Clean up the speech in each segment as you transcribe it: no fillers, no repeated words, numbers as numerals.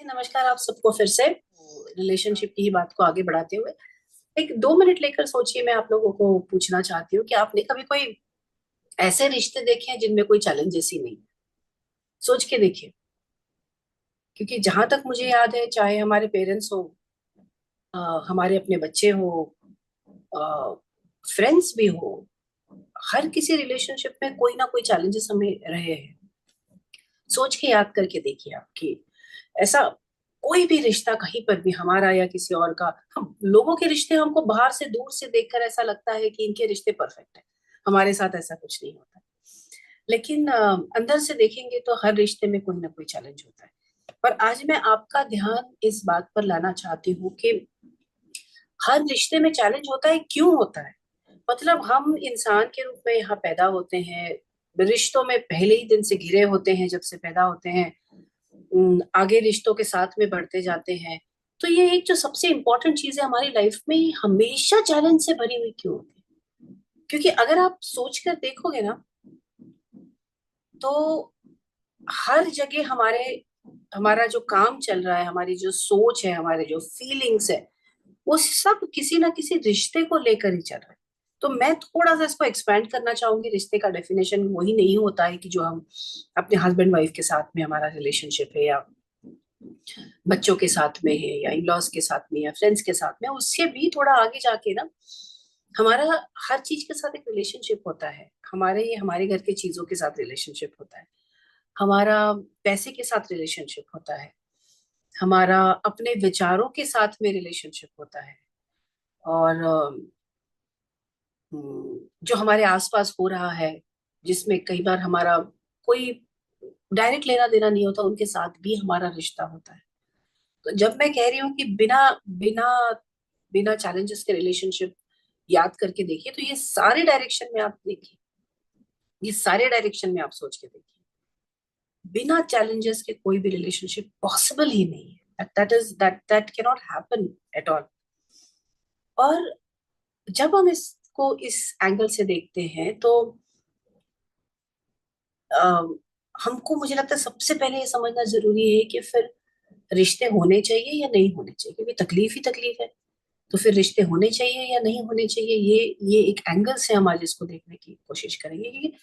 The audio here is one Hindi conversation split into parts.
नमस्कार आप सबको फिर से रिलेशनशिप की ही बात को आगे बढ़ाते हुए एक 2 मिनट लेकर सोचिए। मैं आप लोगों को पूछना चाहती हूँ कि आपने कभी कोई ऐसे रिश्ते देखे हैं जिनमें कोई चैलेंजेस ही नहीं। सोच के देखिए, क्योंकि जहां तक मुझे याद है, चाहे हमारे पेरेंट्स हो, हमारे अपने बच्चे हो, फ्रेंड्स भी हो, हर किसी रिलेशनशिप में कोई ना कोई चैलेंजेस हमें रहे हैं। सोच के याद करके देखिए आपकी ऐसा कोई भी रिश्ता कहीं पर भी, हमारा या किसी और का। हम लोगों के रिश्ते हमको बाहर से दूर से देखकर ऐसा लगता है कि इनके रिश्ते परफेक्ट है, हमारे साथ ऐसा कुछ नहीं होता। लेकिन अंदर से देखेंगे तो हर रिश्ते में कोई ना कोई चैलेंज होता है। पर आज मैं आपका ध्यान इस बात पर लाना चाहती हूँ कि हर रिश्ते में चैलेंज होता है। क्यों होता है? मतलब हम इंसान के रूप में यहाँ पैदा होते हैं, रिश्तों में पहले ही दिन से घिरे होते हैं, जब से पैदा होते हैं। आगे रिश्तों के साथ में बढ़ते जाते हैं। तो ये एक जो सबसे इम्पोर्टेंट चीज है हमारी लाइफ में, ये हमेशा चैलेंज से भरी हुई क्यों होती है? क्योंकि अगर आप सोच कर देखोगे ना, तो हर जगह हमारा जो काम चल रहा है, हमारी जो सोच है, हमारे जो फीलिंग्स है, वो सब किसी ना किसी रिश्ते को लेकर ही चल रहा है। तो मैं थोड़ा सा इसको एक्सपैंड करना चाहूंगी। रिश्ते का डेफिनेशन वही नहीं होता है कि जो हम अपने हस्बैंड वाइफ के साथ में हमारा रिलेशनशिप है, या बच्चों के साथ में है, या इन-लॉज के साथ में, या फ्रेंड्स के साथ में। उससे भी थोड़ा आगे जाके ना, हमारा हर चीज के साथ एक रिलेशनशिप होता है। हमारे घर के चीजों के साथ रिलेशनशिप होता है, हमारा पैसे के साथ रिलेशनशिप होता है, हमारा अपने विचारों के साथ में रिलेशनशिप होता है। और जो हमारे आसपास हो रहा है, जिसमें कई बार हमारा कोई डायरेक्ट लेना देना नहीं होता, उनके साथ भी हमारा रिश्ता होता है। तो जब मैं कह रही हूँ कि बिना बिना बिना चैलेंजेस के रिलेशनशिप याद करके देखिए, तो ये सारे डायरेक्शन में आप देखिए, ये सारे डायरेक्शन में आप सोच के देखिए, बिना चैलेंजेस के कोई भी रिलेशनशिप पॉसिबल ही नहीं है। That can not happen at all. और जब हम इसको इस एंगल से देखते हैं, तो अ, हमको, मुझे लगता है सबसे पहले ये समझना जरूरी है कि फिर रिश्ते होने चाहिए या नहीं होने चाहिए। क्योंकि तकलीफ ही तकलीफ है, तो फिर रिश्ते होने चाहिए या नहीं होने चाहिए, ये एक एंगल से हम आज इसको देखने की कोशिश करेंगे कि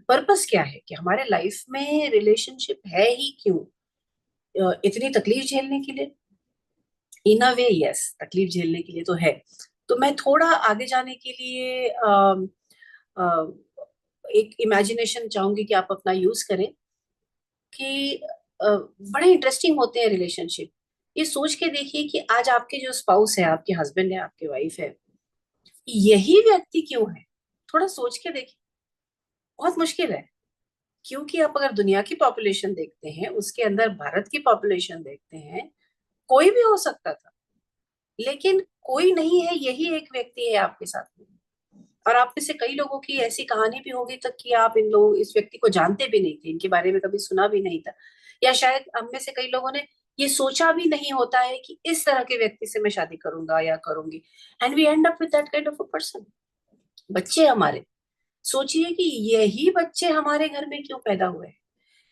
पर्पस क्या है, कि हमारे लाइफ में रिलेशनशिप है ही क्यों। इतनी तकलीफ झेलने के लिए? इन अ वे यस, तकलीफ झेलने के लिए तो है। तो मैं थोड़ा आगे जाने के लिए अ, एक इमेजिनेशन चाहूंगी कि आप अपना यूज करें कि बड़े इंटरेस्टिंग होते हैं रिलेशनशिप। ये सोच के देखिए कि आज आपके जो स्पाउस है, आपके हस्बैंड है, आपके वाइफ है, यही व्यक्ति क्यों है? थोड़ा सोच के देखिए। बहुत मुश्किल है, क्योंकि आप अगर दुनिया की पॉपुलेशन देखते हैं, उसके अंदर भारत की पॉपुलेशन देखते हैं, कोई भी हो सकता था। लेकिन कोई नहीं है, यही एक व्यक्ति है आपके साथ में। और आप में से कई लोगों की ऐसी कहानी भी होगी तक कि आप इन लोग इस व्यक्ति को जानते भी नहीं थे, इनके बारे में कभी सुना भी नहीं था, या शायद हम में से कई लोगों ने ये सोचा भी नहीं होता है कि इस तरह के व्यक्ति से मैं शादी करूंगा या करूंगी। And we end up with that kind of a person. बच्चे हमारे, सोचिए कि यही बच्चे हमारे घर में क्यों पैदा हुए हैं।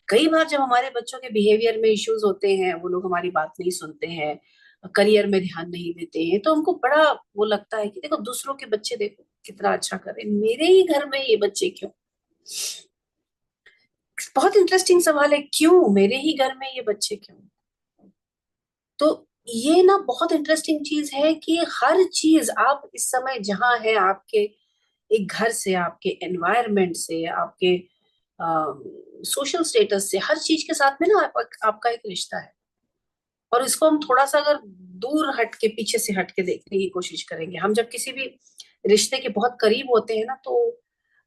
कई बार जब हमारे बच्चों के बिहेवियर में इश्यूज होते हैं, वो लोग हमारी बात नहीं सुनते हैं, करियर में ध्यान नहीं देते हैं, तो हमको बड़ा वो लगता है कि देखो दूसरों के बच्चे देखो कितना अच्छा कर रहे हैं, मेरे ही घर में ये बच्चे क्यों। बहुत इंटरेस्टिंग सवाल है, क्यों मेरे ही घर में ये बच्चे क्यों? तो ये ना बहुत इंटरेस्टिंग चीज है कि हर चीज आप इस समय जहां है, आपके एक घर से, आपके एनवायरनमेंट से, आपके सोशल स्टेटस से, हर चीज के साथ में ना आपका एक रिश्ता है। और इसको हम थोड़ा सा अगर दूर हट के, पीछे से हट के देखने की कोशिश करेंगे, हम जब किसी भी रिश्ते के बहुत करीब होते हैं ना, तो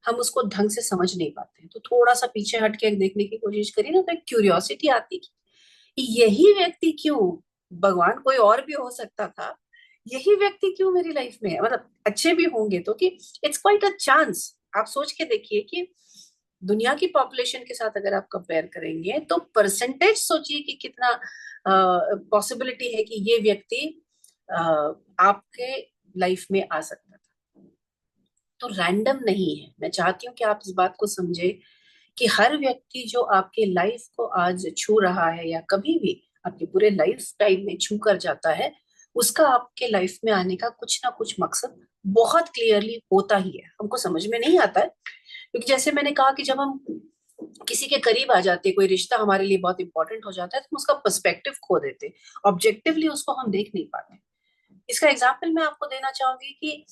हम उसको ढंग से समझ नहीं पाते हैं। तो थोड़ा सा पीछे हट के देखने की कोशिश करिए ना, तो एक क्यूरियोसिटी आती है कि यही व्यक्ति क्यों, भगवान कोई और भी हो सकता था, यही व्यक्ति क्यों मेरी लाइफ में है। मतलब अच्छे भी होंगे तो, कि इट्स क्वाइट अ चांस। आप सोच के देखिए कि दुनिया की पॉपुलेशन के साथ अगर आप कंपेयर करेंगे, तो परसेंटेज सोचिए कि कितना पॉसिबिलिटी है कि ये व्यक्ति आपके लाइफ में आ सकता था। तो रैंडम नहीं है। मैं चाहती हूँ कि आप इस बात को समझे कि हर व्यक्ति जो आपके लाइफ को आज छू रहा है, या कभी भी आपके पूरे लाइफ टाइम में छू कर जाता है, उसका आपके लाइफ में आने का कुछ ना कुछ मकसद बहुत क्लियरली होता ही है, हमको समझ में नहीं आता है। क्योंकि जैसे मैंने कहा कि जब हम किसी के करीब आ जाते हैं, कोई रिश्ता हमारे लिए बहुत इंपॉर्टेंट हो जाता है, तो हम उसका पर्सपेक्टिव खो देते, ऑब्जेक्टिवली उसको हम देख नहीं पाते। इसका एग्जाम्पल मैं आपको देना चाहूंगी कि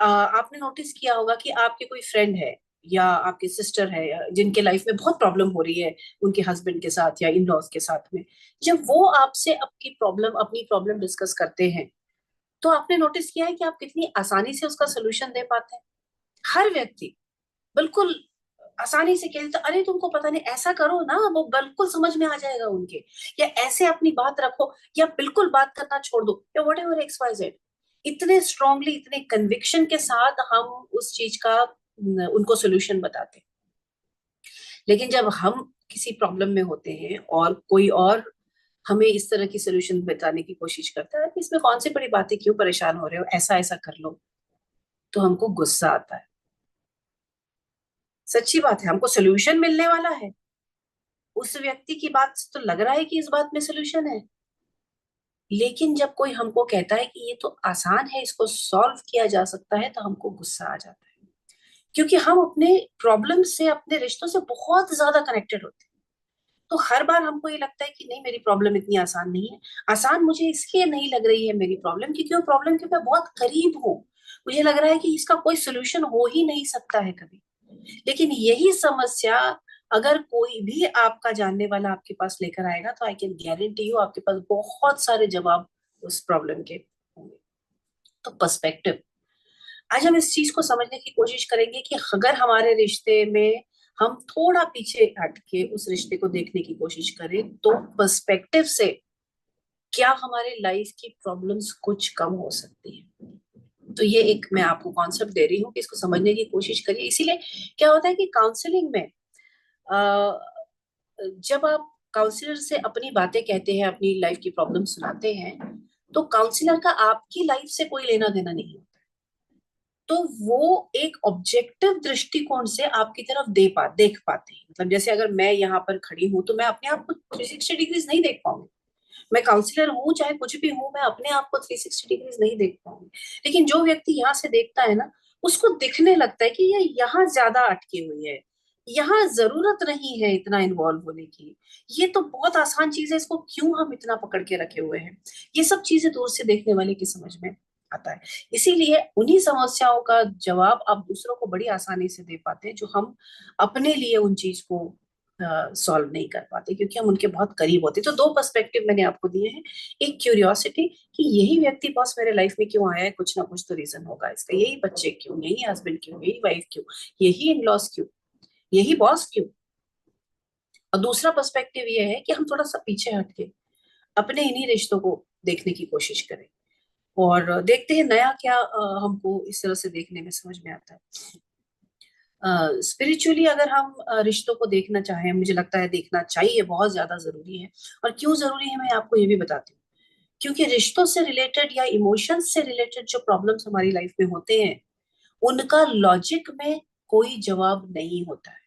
आपने नोटिस किया होगा कि आपके कोई फ्रेंड है या आपकी सिस्टर है जिनके लाइफ में बहुत प्रॉब्लम हो रही है उनके हस्बैंड के साथ या इन लॉज के साथ में, जब वो आपसे अपनी प्रॉब्लम डिस्कस करते हैं, तो आपने नोटिस किया है कि आप कितनी आसानी से उसका सोल्यूशन दे पाते हैं। हर व्यक्ति बिल्कुल आसानी से कहते, अरे तुमको पता नहीं, ऐसा करो ना, वो बिल्कुल समझ में आ जाएगा उनके, या ऐसे अपनी बात रखो, या बिल्कुल बात करना छोड़ दो, या whatever X Y Z. इतने स्ट्रांगली, इतने कन्विक्शन के साथ हम उस चीज का उनको सोल्यूशन बताते हैं। लेकिन जब हम किसी प्रॉब्लम में होते हैं और कोई और हमें इस तरह की सोल्यूशन बताने की कोशिश करता है कि इसमें कौन सी बड़ी बातें, क्यों परेशान हो रहे हो, ऐसा ऐसा कर लो, तो हमको गुस्सा आता है। सच्ची बात है, हमको सोल्यूशन मिलने वाला है, उस व्यक्ति की बात से तो लग रहा है कि इस बात में सोल्यूशन है, लेकिन जब कोई हमको कहता है कि ये तो आसान है, इसको सॉल्व किया जा सकता है, तो हमको गुस्सा आ जाता है। क्योंकि हम अपने प्रॉब्लम से, अपने रिश्तों से बहुत ज्यादा कनेक्टेड होते हैं। तो हर बार हमको ये लगता है कि नहीं, मेरी प्रॉब्लम इतनी आसान नहीं है। आसान मुझे इसलिए नहीं लग रही है मेरी प्रॉब्लम, क्योंकि वो प्रॉब्लम के मैं बहुत करीब हूँ। मुझे लग रहा है कि इसका कोई सोल्यूशन हो ही नहीं सकता है कभी। लेकिन यही समस्या अगर कोई भी आपका जानने वाला आपके पास लेकर आएगा, तो आई कैन गारंटी यू आपके पास बहुत सारे जवाब उस प्रॉब्लम के होंगे। तो पर्सपेक्टिव, आज हम इस चीज को समझने की कोशिश करेंगे कि अगर हमारे रिश्ते में हम थोड़ा पीछे हट के उस रिश्ते को देखने की कोशिश करें, तो पर्सपेक्टिव से क्या हमारे लाइफ की प्रॉब्लम्स कुछ कम हो सकती है। तो ये एक मैं आपको कॉन्सेप्ट दे रही हूँ कि इसको समझने की कोशिश करिए। इसीलिए क्या होता है कि काउंसलिंग में जब आप काउंसलर से अपनी बातें कहते हैं, अपनी लाइफ की प्रॉब्लम सुनाते हैं, तो काउंसलर का आपकी लाइफ से कोई लेना देना नहीं होता। तो वो एक ऑब्जेक्टिव दृष्टिकोण से आपकी तरफ देख पाते हैं। मतलब जैसे अगर मैं यहाँ पर खड़ी हूँ, तो मैं अपने आप को 360 डिग्रीज नहीं देख पाऊंगी। मैं काउंसलर हूँ, चाहे कुछ भी हूँ, मैं अपने आप को 360 डिग्रीज नहीं देख पाऊंगी। लेकिन जो व्यक्ति यहाँ से देखता है ना, उसको दिखने लगता है कि ये यहाँ ज्यादा अटकी हुई है, यहाँ जरूरत नहीं है इतना इन्वॉल्व होने की, ये तो बहुत आसान चीज है, इसको क्यों हम इतना पकड़ के रखे हुए हैं। ये सब चीजें दूर से देखने वाले की समझ में आता है। इसीलिए उन्हीं समस्याओं का जवाब आप दूसरों को बड़ी आसानी से दे पाते हैं, जो हम अपने लिए उन चीज को सॉल्व नहीं कर पाते, क्योंकि हम उनके बहुत करीब होते। तो दो पर्सपेक्टिव मैंने आपको दिए हैं। एक क्यूरियोसिटी कि यही व्यक्ति बॉस मेरे लाइफ में क्यों आया है, कुछ ना कुछ तो रीजन होगा इसका, यही बच्चे क्यों, यही हस्बैंड क्यों, यही वाइफ क्यों, यही इन लॉस क्यों, यही बॉस क्यों। और दूसरा पर्सपेक्टिव ये है कि हम थोड़ा सा पीछे हटके अपने इन्हीं रिश्तों को देखने की कोशिश करें, और देखते हैं नया क्या हमको इस तरह से देखने में समझ में आता है। स्पिरिचुअली अगर हम रिश्तों को देखना चाहें, मुझे लगता है देखना चाहिए, बहुत ज्यादा जरूरी है। और क्यों जरूरी है, मैं आपको ये भी बताती हूँ। क्योंकि रिश्तों से रिलेटेड या इमोशंस से रिलेटेड जो प्रॉब्लम्स हमारी लाइफ में होते हैं, उनका लॉजिक में कोई जवाब नहीं होता है।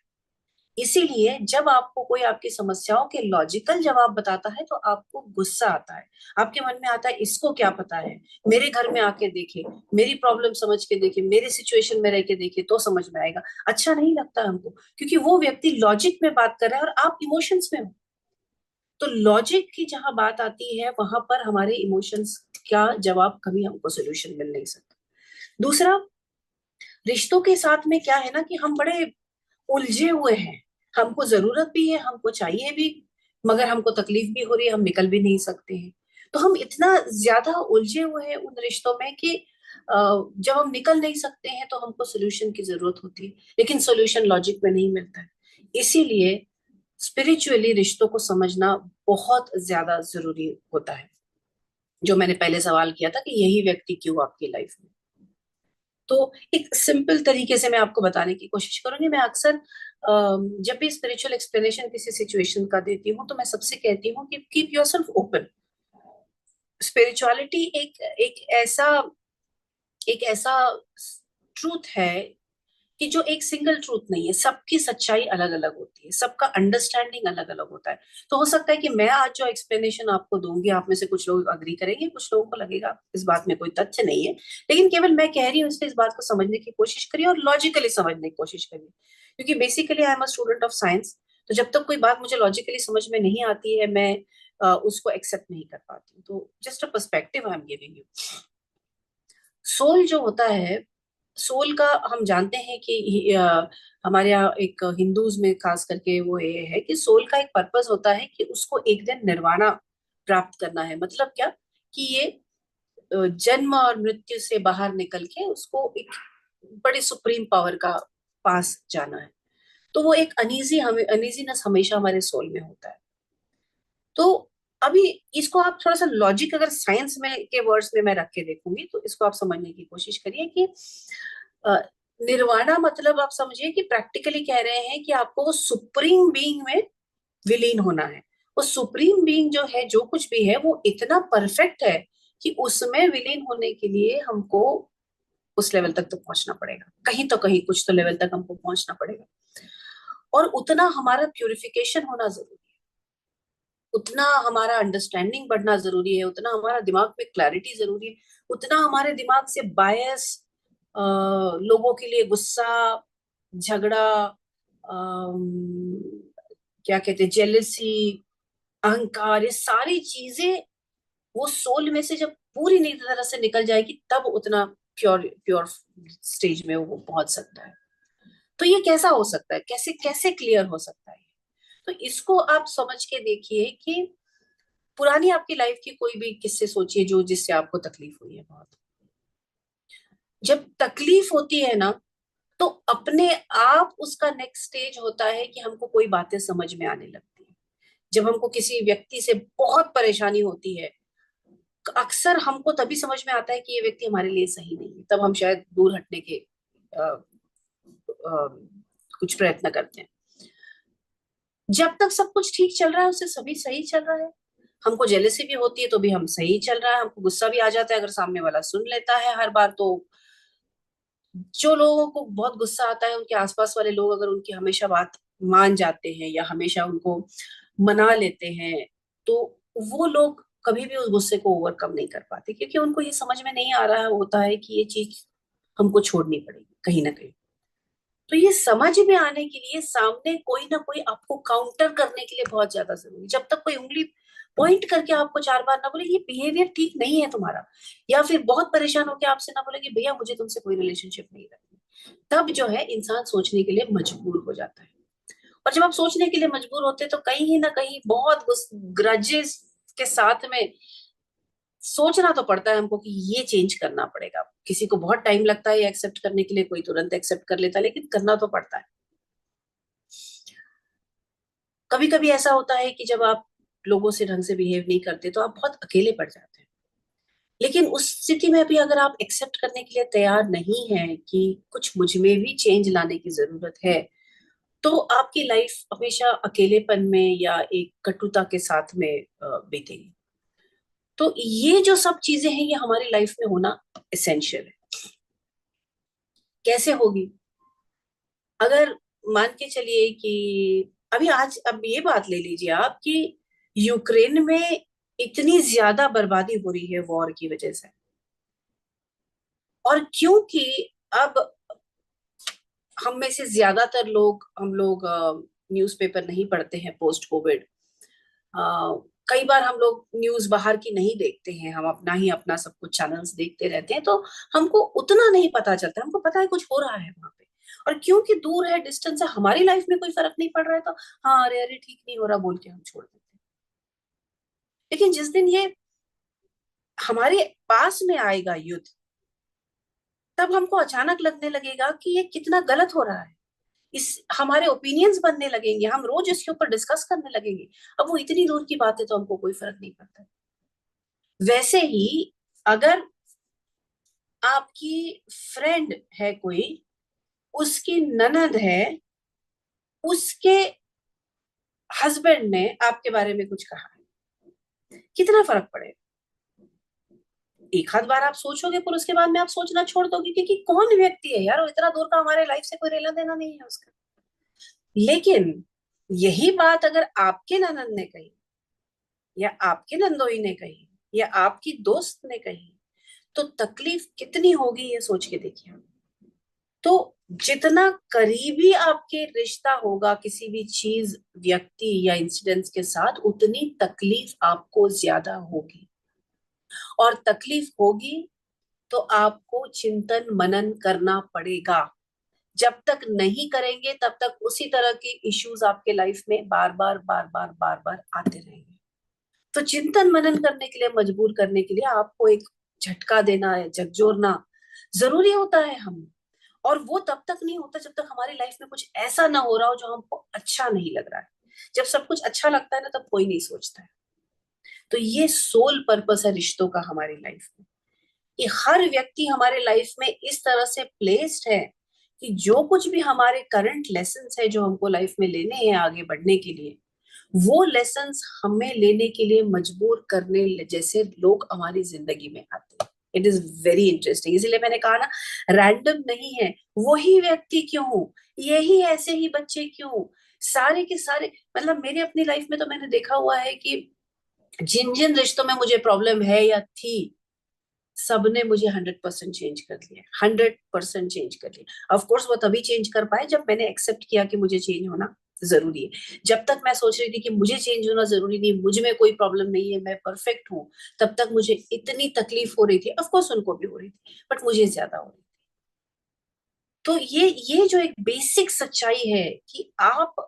इसीलिए जब आपको कोई आपकी समस्याओं के लॉजिकल जवाब बताता है, तो आपको गुस्सा आता है। आपके मन में आता है, इसको क्या पता है, मेरे घर में आके देखे, मेरी प्रॉब्लम समझ के देखे, मेरे सिचुएशन में रह के देखे, तो समझ में आएगा। अच्छा नहीं लगता हमको, क्योंकि वो व्यक्ति लॉजिक में बात कर रहा है और आप इमोशंस में हो। तो लॉजिक की जहां बात आती है, वहां पर हमारे इमोशंस का जवाब कभी हमको सोल्यूशन मिल नहीं सकता। दूसरा, रिश्तों के साथ में क्या है ना, कि हम बड़े उलझे हुए हैं। हमको जरूरत भी है, हमको चाहिए भी, मगर हमको तकलीफ भी हो रही है, हम निकल भी नहीं सकते हैं। तो हम इतना ज्यादा उलझे हुए हैं उन रिश्तों में कि जब हम निकल नहीं सकते हैं, तो हमको सोल्यूशन की जरूरत होती है, लेकिन सोल्यूशन लॉजिक में नहीं मिलता है। इसीलिए स्पिरिचुअली रिश्तों को समझना बहुत ज्यादा जरूरी होता है। जो मैंने पहले सवाल किया था कि यही व्यक्ति क्यों आपकी लाइफ में, तो एक सिंपल तरीके से मैं आपको बताने की कोशिश करूंगी। मैं अक्सर जब भी स्पिरिचुअल एक्सप्लेनेशन किसी सिचुएशन का देती हूँ, तो मैं सबसे कहती हूँ कि कीप योरसेल्फ ओपन। स्पिरिचुअलिटी एक ऐसा ट्रूथ है कि जो एक सिंगल ट्रूथ नहीं है, सबकी सच्चाई अलग अलग होती है, सबका अंडरस्टैंडिंग अलग अलग होता है। तो हो सकता है कि मैं आज जो एक्सप्लेनेशन आपको दूंगी, आप में से कुछ लोग अग्री करेंगे, कुछ लोगों को लगेगा इस बात में कोई तथ्य नहीं है, लेकिन केवल मैं कह रही हूँ, इसलिए इस बात को समझने की कोशिश करिए और लॉजिकली समझने की कोशिश करिए, क्योंकि basically I am a student of science. तो जब तक कोई बात मुझे लॉजिकली समझ में नहीं आती है, मैं उसको एक्सेप्ट नहीं कर पाती हूँ। तो just a perspective I am giving you. Soul जो होता है, सोल का हम जानते हैं कि हमारे यहाँ एक हिंदूज में खास करके वो ये है कि सोल का एक पर्पस होता है कि उसको एक दिन निर्वाणा प्राप्त करना है। मतलब क्या, कि ये जन्म और मृत्यु से बाहर निकल के उसको एक बड़े सुप्रीम पावर का पास जाना है। तो वो एक अनईजीनेस हमेशा हमारे सोल में होता है। तो अभी इसको आप थोड़ा सा लॉजिक, अगर साइंस में के वर्ड्स में मैं रख के देखूंगी, तो इसको आप समझने की कोशिश करिए कि अ, निर्वाणा मतलब आप समझिए कि प्रैक्टिकली कह रहे हैं कि आपको वो सुप्रीम बीइंग में विलीन होना है। वो सुप्रीम बीइंग जो है, जो कुछ भी है, वो इतना परफेक्ट है कि उसमें विलीन होने के लिए हमको उस लेवल तक तो पहुंचना पड़ेगा, कहीं तो कहीं कुछ तो लेवल तक हमको पहुंचना पड़ेगा। और उतना हमारा प्यूरिफिकेशन होना जरूरी है, उतना हमारा अंडरस्टैंडिंग बढ़ना जरूरी है, उतना हमारा दिमाग में क्लैरिटी जरूरी है, उतना हमारे दिमाग से बायस, लोगों के लिए गुस्सा, झगड़ा, क्या कहते हैं, जेलसी, अहंकार, ये सारी चीजें वो सोल में से जब पूरी नई तरह से निकल जाएगी, तब उतना प्योर प्योर स्टेज में वो पहुंच सकता है। तो ये कैसा हो सकता है, कैसे कैसे क्लियर हो सकता है? तो इसको आप समझ के देखिए कि पुरानी आपकी लाइफ की कोई भी किस्से सोचिए जो जिससे आपको तकलीफ हुई है बहुत। जब तकलीफ होती है ना, तो अपने आप उसका नेक्स्ट स्टेज होता है कि हमको कोई बातें समझ में आने लगती है। जब हमको किसी व्यक्ति से बहुत परेशानी होती है, अक्सर हमको तभी समझ में आता है कि ये व्यक्ति हमारे लिए सही नहीं है, तब हम शायद दूर हटने के अ, कुछ प्रयत्न करते हैं। जब तक सब कुछ ठीक चल रहा है, उससे सभी सही चल रहा है। हमको जेलेसी भी होती है तो भी हम सही चल रहा है, हमको गुस्सा भी आ जाता है अगर सामने वाला सुन लेता है हर बार तो। जो लोगों को बहुत गुस्सा आता है, उनके आसपास वाले लोग अगर उनकी हमेशा बात मान जाते हैं या हमेशा उनको मना लेते हैं, तो वो लोग कभी भी उस गुस्से को ओवरकम नहीं कर पाते, क्योंकि उनको ये समझ में नहीं आ रहा होता है कि ये चीज हमको छोड़नी पड़ेगी कहीं ना कहीं। तो ये समझ में आने के लिए सामने कोई ना कोई आपको काउंटर करने के लिए बहुत ज्यादा जरूरी। जब तक कोई उंगली पॉइंट करके आपको चार बार ना बोले ये बिहेवियर ठीक नहीं है तुम्हारा, या फिर बहुत परेशान होकर आपसे ना बोले कि भैया मुझे तुमसे कोई रिलेशनशिप नहीं रखनी, तब जो है इंसान सोचने के लिए मजबूर हो जाता है। और जब आप सोचने के लिए मजबूर होते हैं, तो कहीं ना कहीं बहुत ग्रजेस के साथ में सोचना तो पड़ता है हमको कि ये चेंज करना पड़ेगा। किसी को बहुत टाइम लगता है एक्सेप्ट करने के लिए, कोई तुरंत एक्सेप्ट कर लेता है, लेकिन करना तो पड़ता है। कभी कभी ऐसा होता है कि जब आप लोगों से ढंग से बिहेव नहीं करते, तो आप बहुत अकेले पड़ जाते हैं। लेकिन उस स्थिति में भी अगर आप एक्सेप्ट करने के लिए तैयार नहीं है कि कुछ मुझ में भी चेंज लाने की जरूरत है, तो आपकी लाइफ हमेशा अकेलेपन में या एक कटुता के साथ में बीतेगी। तो ये जो सब चीजें हैं, ये हमारी लाइफ में होना एसेंशियल है। कैसे होगी? अगर मान के चलिए कि अभी आज, अब ये बात ले लीजिए आप कि यूक्रेन में इतनी ज्यादा बर्बादी हो रही है वॉर की वजह से, और क्योंकि अब हम में से ज्यादातर लोग, हम लोग न्यूज़पेपर नहीं पढ़ते हैं पोस्ट कोविड। कई बार हम लोग न्यूज बाहर की नहीं देखते हैं, हम अपना ही अपना सब कुछ चैनल्स देखते रहते हैं, तो हमको उतना नहीं पता चलता। हमको पता है कुछ हो रहा है वहां पे, और क्योंकि दूर है, डिस्टेंस है, हमारी लाइफ में कोई फर्क नहीं पड़ रहा है, तो हाँ अरे अरे ठीक नहीं हो रहा बोल के हम छोड़ देते हैं। लेकिन जिस दिन ये हमारे पास में आएगा युद्ध, तब हमको अचानक लगने लगेगा कि ये कितना गलत हो रहा है। इस हमारे ओपिनियंस बनने लगेंगे, हम रोज इसके ऊपर डिस्कस करने लगेंगे। अब वो इतनी दूर की बात है तो हमको कोई फर्क नहीं पड़ता। वैसे ही अगर आपकी फ्रेंड है कोई, उसकी ननद है, उसके हस्बैंड ने आपके बारे में कुछ कहा है, कितना फर्क पड़ेगा? एक आध बार आप सोचोगे, पर उसके बाद में आप सोचना छोड़ दोगे, क्योंकि कौन व्यक्ति है यार, वो इतना दूर का, हमारे लाइफ से कोई लेना देना नहीं है उसका। लेकिन यही बात अगर आपके ननद ने कही, या आपके नंदोई ने कही, या आपकी दोस्त ने कही, तो तकलीफ कितनी होगी ये सोच के देखिए। तो जितना करीबी आपके रिश्ता होगा किसी भी चीज, व्यक्ति या इंसिडेंट्स के साथ, उतनी तकलीफ आपको ज्यादा होगी। और तकलीफ होगी तो आपको चिंतन मनन करना पड़ेगा। जब तक नहीं करेंगे तब तक उसी तरह के इश्यूज आपके लाइफ में बार बार बार बार बार बार आते रहेंगे। तो चिंतन मनन करने के लिए, मजबूर करने के लिए आपको एक झटका देना है, झकझोरना जरूरी होता है हम। और वो तब तक नहीं होता जब तक हमारी लाइफ में कुछ ऐसा ना हो रहा हो जो हमको अच्छा नहीं लग रहा है। जब सब कुछ अच्छा लगता है ना, तब कोई नहीं सोचता है। तो ये सोल पर्पस है रिश्तों का हमारी लाइफ में। कि हर व्यक्ति हमारे लाइफ में इस तरह से प्लेस्ड है कि जो कुछ भी हमारे करंट लेसन्स है जो हमको लाइफ में लेने हैं आगे बढ़ने के लिए, वो लेसन्स हमें लेने के लिए मजबूर करने जैसे लोग हमारी जिंदगी में आते हैं। It is very interesting. इसीलिए मैंने कहा ना, रैंडम नहीं है। वही व्यक्ति क्यों, यही ऐसे ही बच्चे क्यों, सारे के सारे, मतलब मेरे अपनी लाइफ में तो मैंने देखा हुआ है कि जिन जिन रिश्तों में मुझे प्रॉब्लम है या थी, सबने मुझे 100% चेंज कर लिया, 100% चेंज कर लिया। ऑफ कोर्स वो तभी चेंज कर पाए जब मैंने एक्सेप्ट किया कि मुझे चेंज होना जरूरी है। जब तक मैं सोच रही थी कि मुझे चेंज होना जरूरी नहीं, मुझ में कोई प्रॉब्लम नहीं है, मैं परफेक्ट हूँ, तब तक मुझे इतनी तकलीफ हो रही थी। ऑफ कोर्स उनको भी हो रही थी, बट मुझे ज्यादा हो रही थी। तो ये जो एक बेसिक सच्चाई है कि आप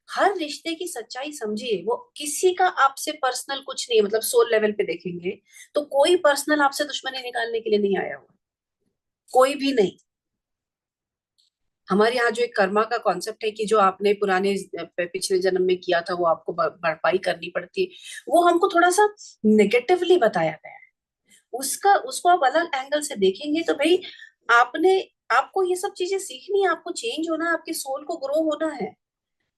हर रिश्ते की सच्चाई समझिए। वो किसी का आपसे पर्सनल कुछ नहीं है, मतलब सोल लेवल पे देखेंगे तो कोई पर्सनल आपसे दुश्मनी निकालने के लिए नहीं आया हुआ, कोई भी नहीं। हमारे यहाँ जो एक कर्मा का कॉन्सेप्ट है कि जो आपने पुराने पिछले जन्म में किया था वो आपको भरपाई करनी पड़ती है, वो हमको थोड़ा सा नेगेटिवली बताया गया है। उसका उसको आप अलग एंगल से देखेंगे तो भाई, आपने आपको ये सब चीजें सीखनी है, आपको चेंज होना है, आपके सोल को ग्रो होना है।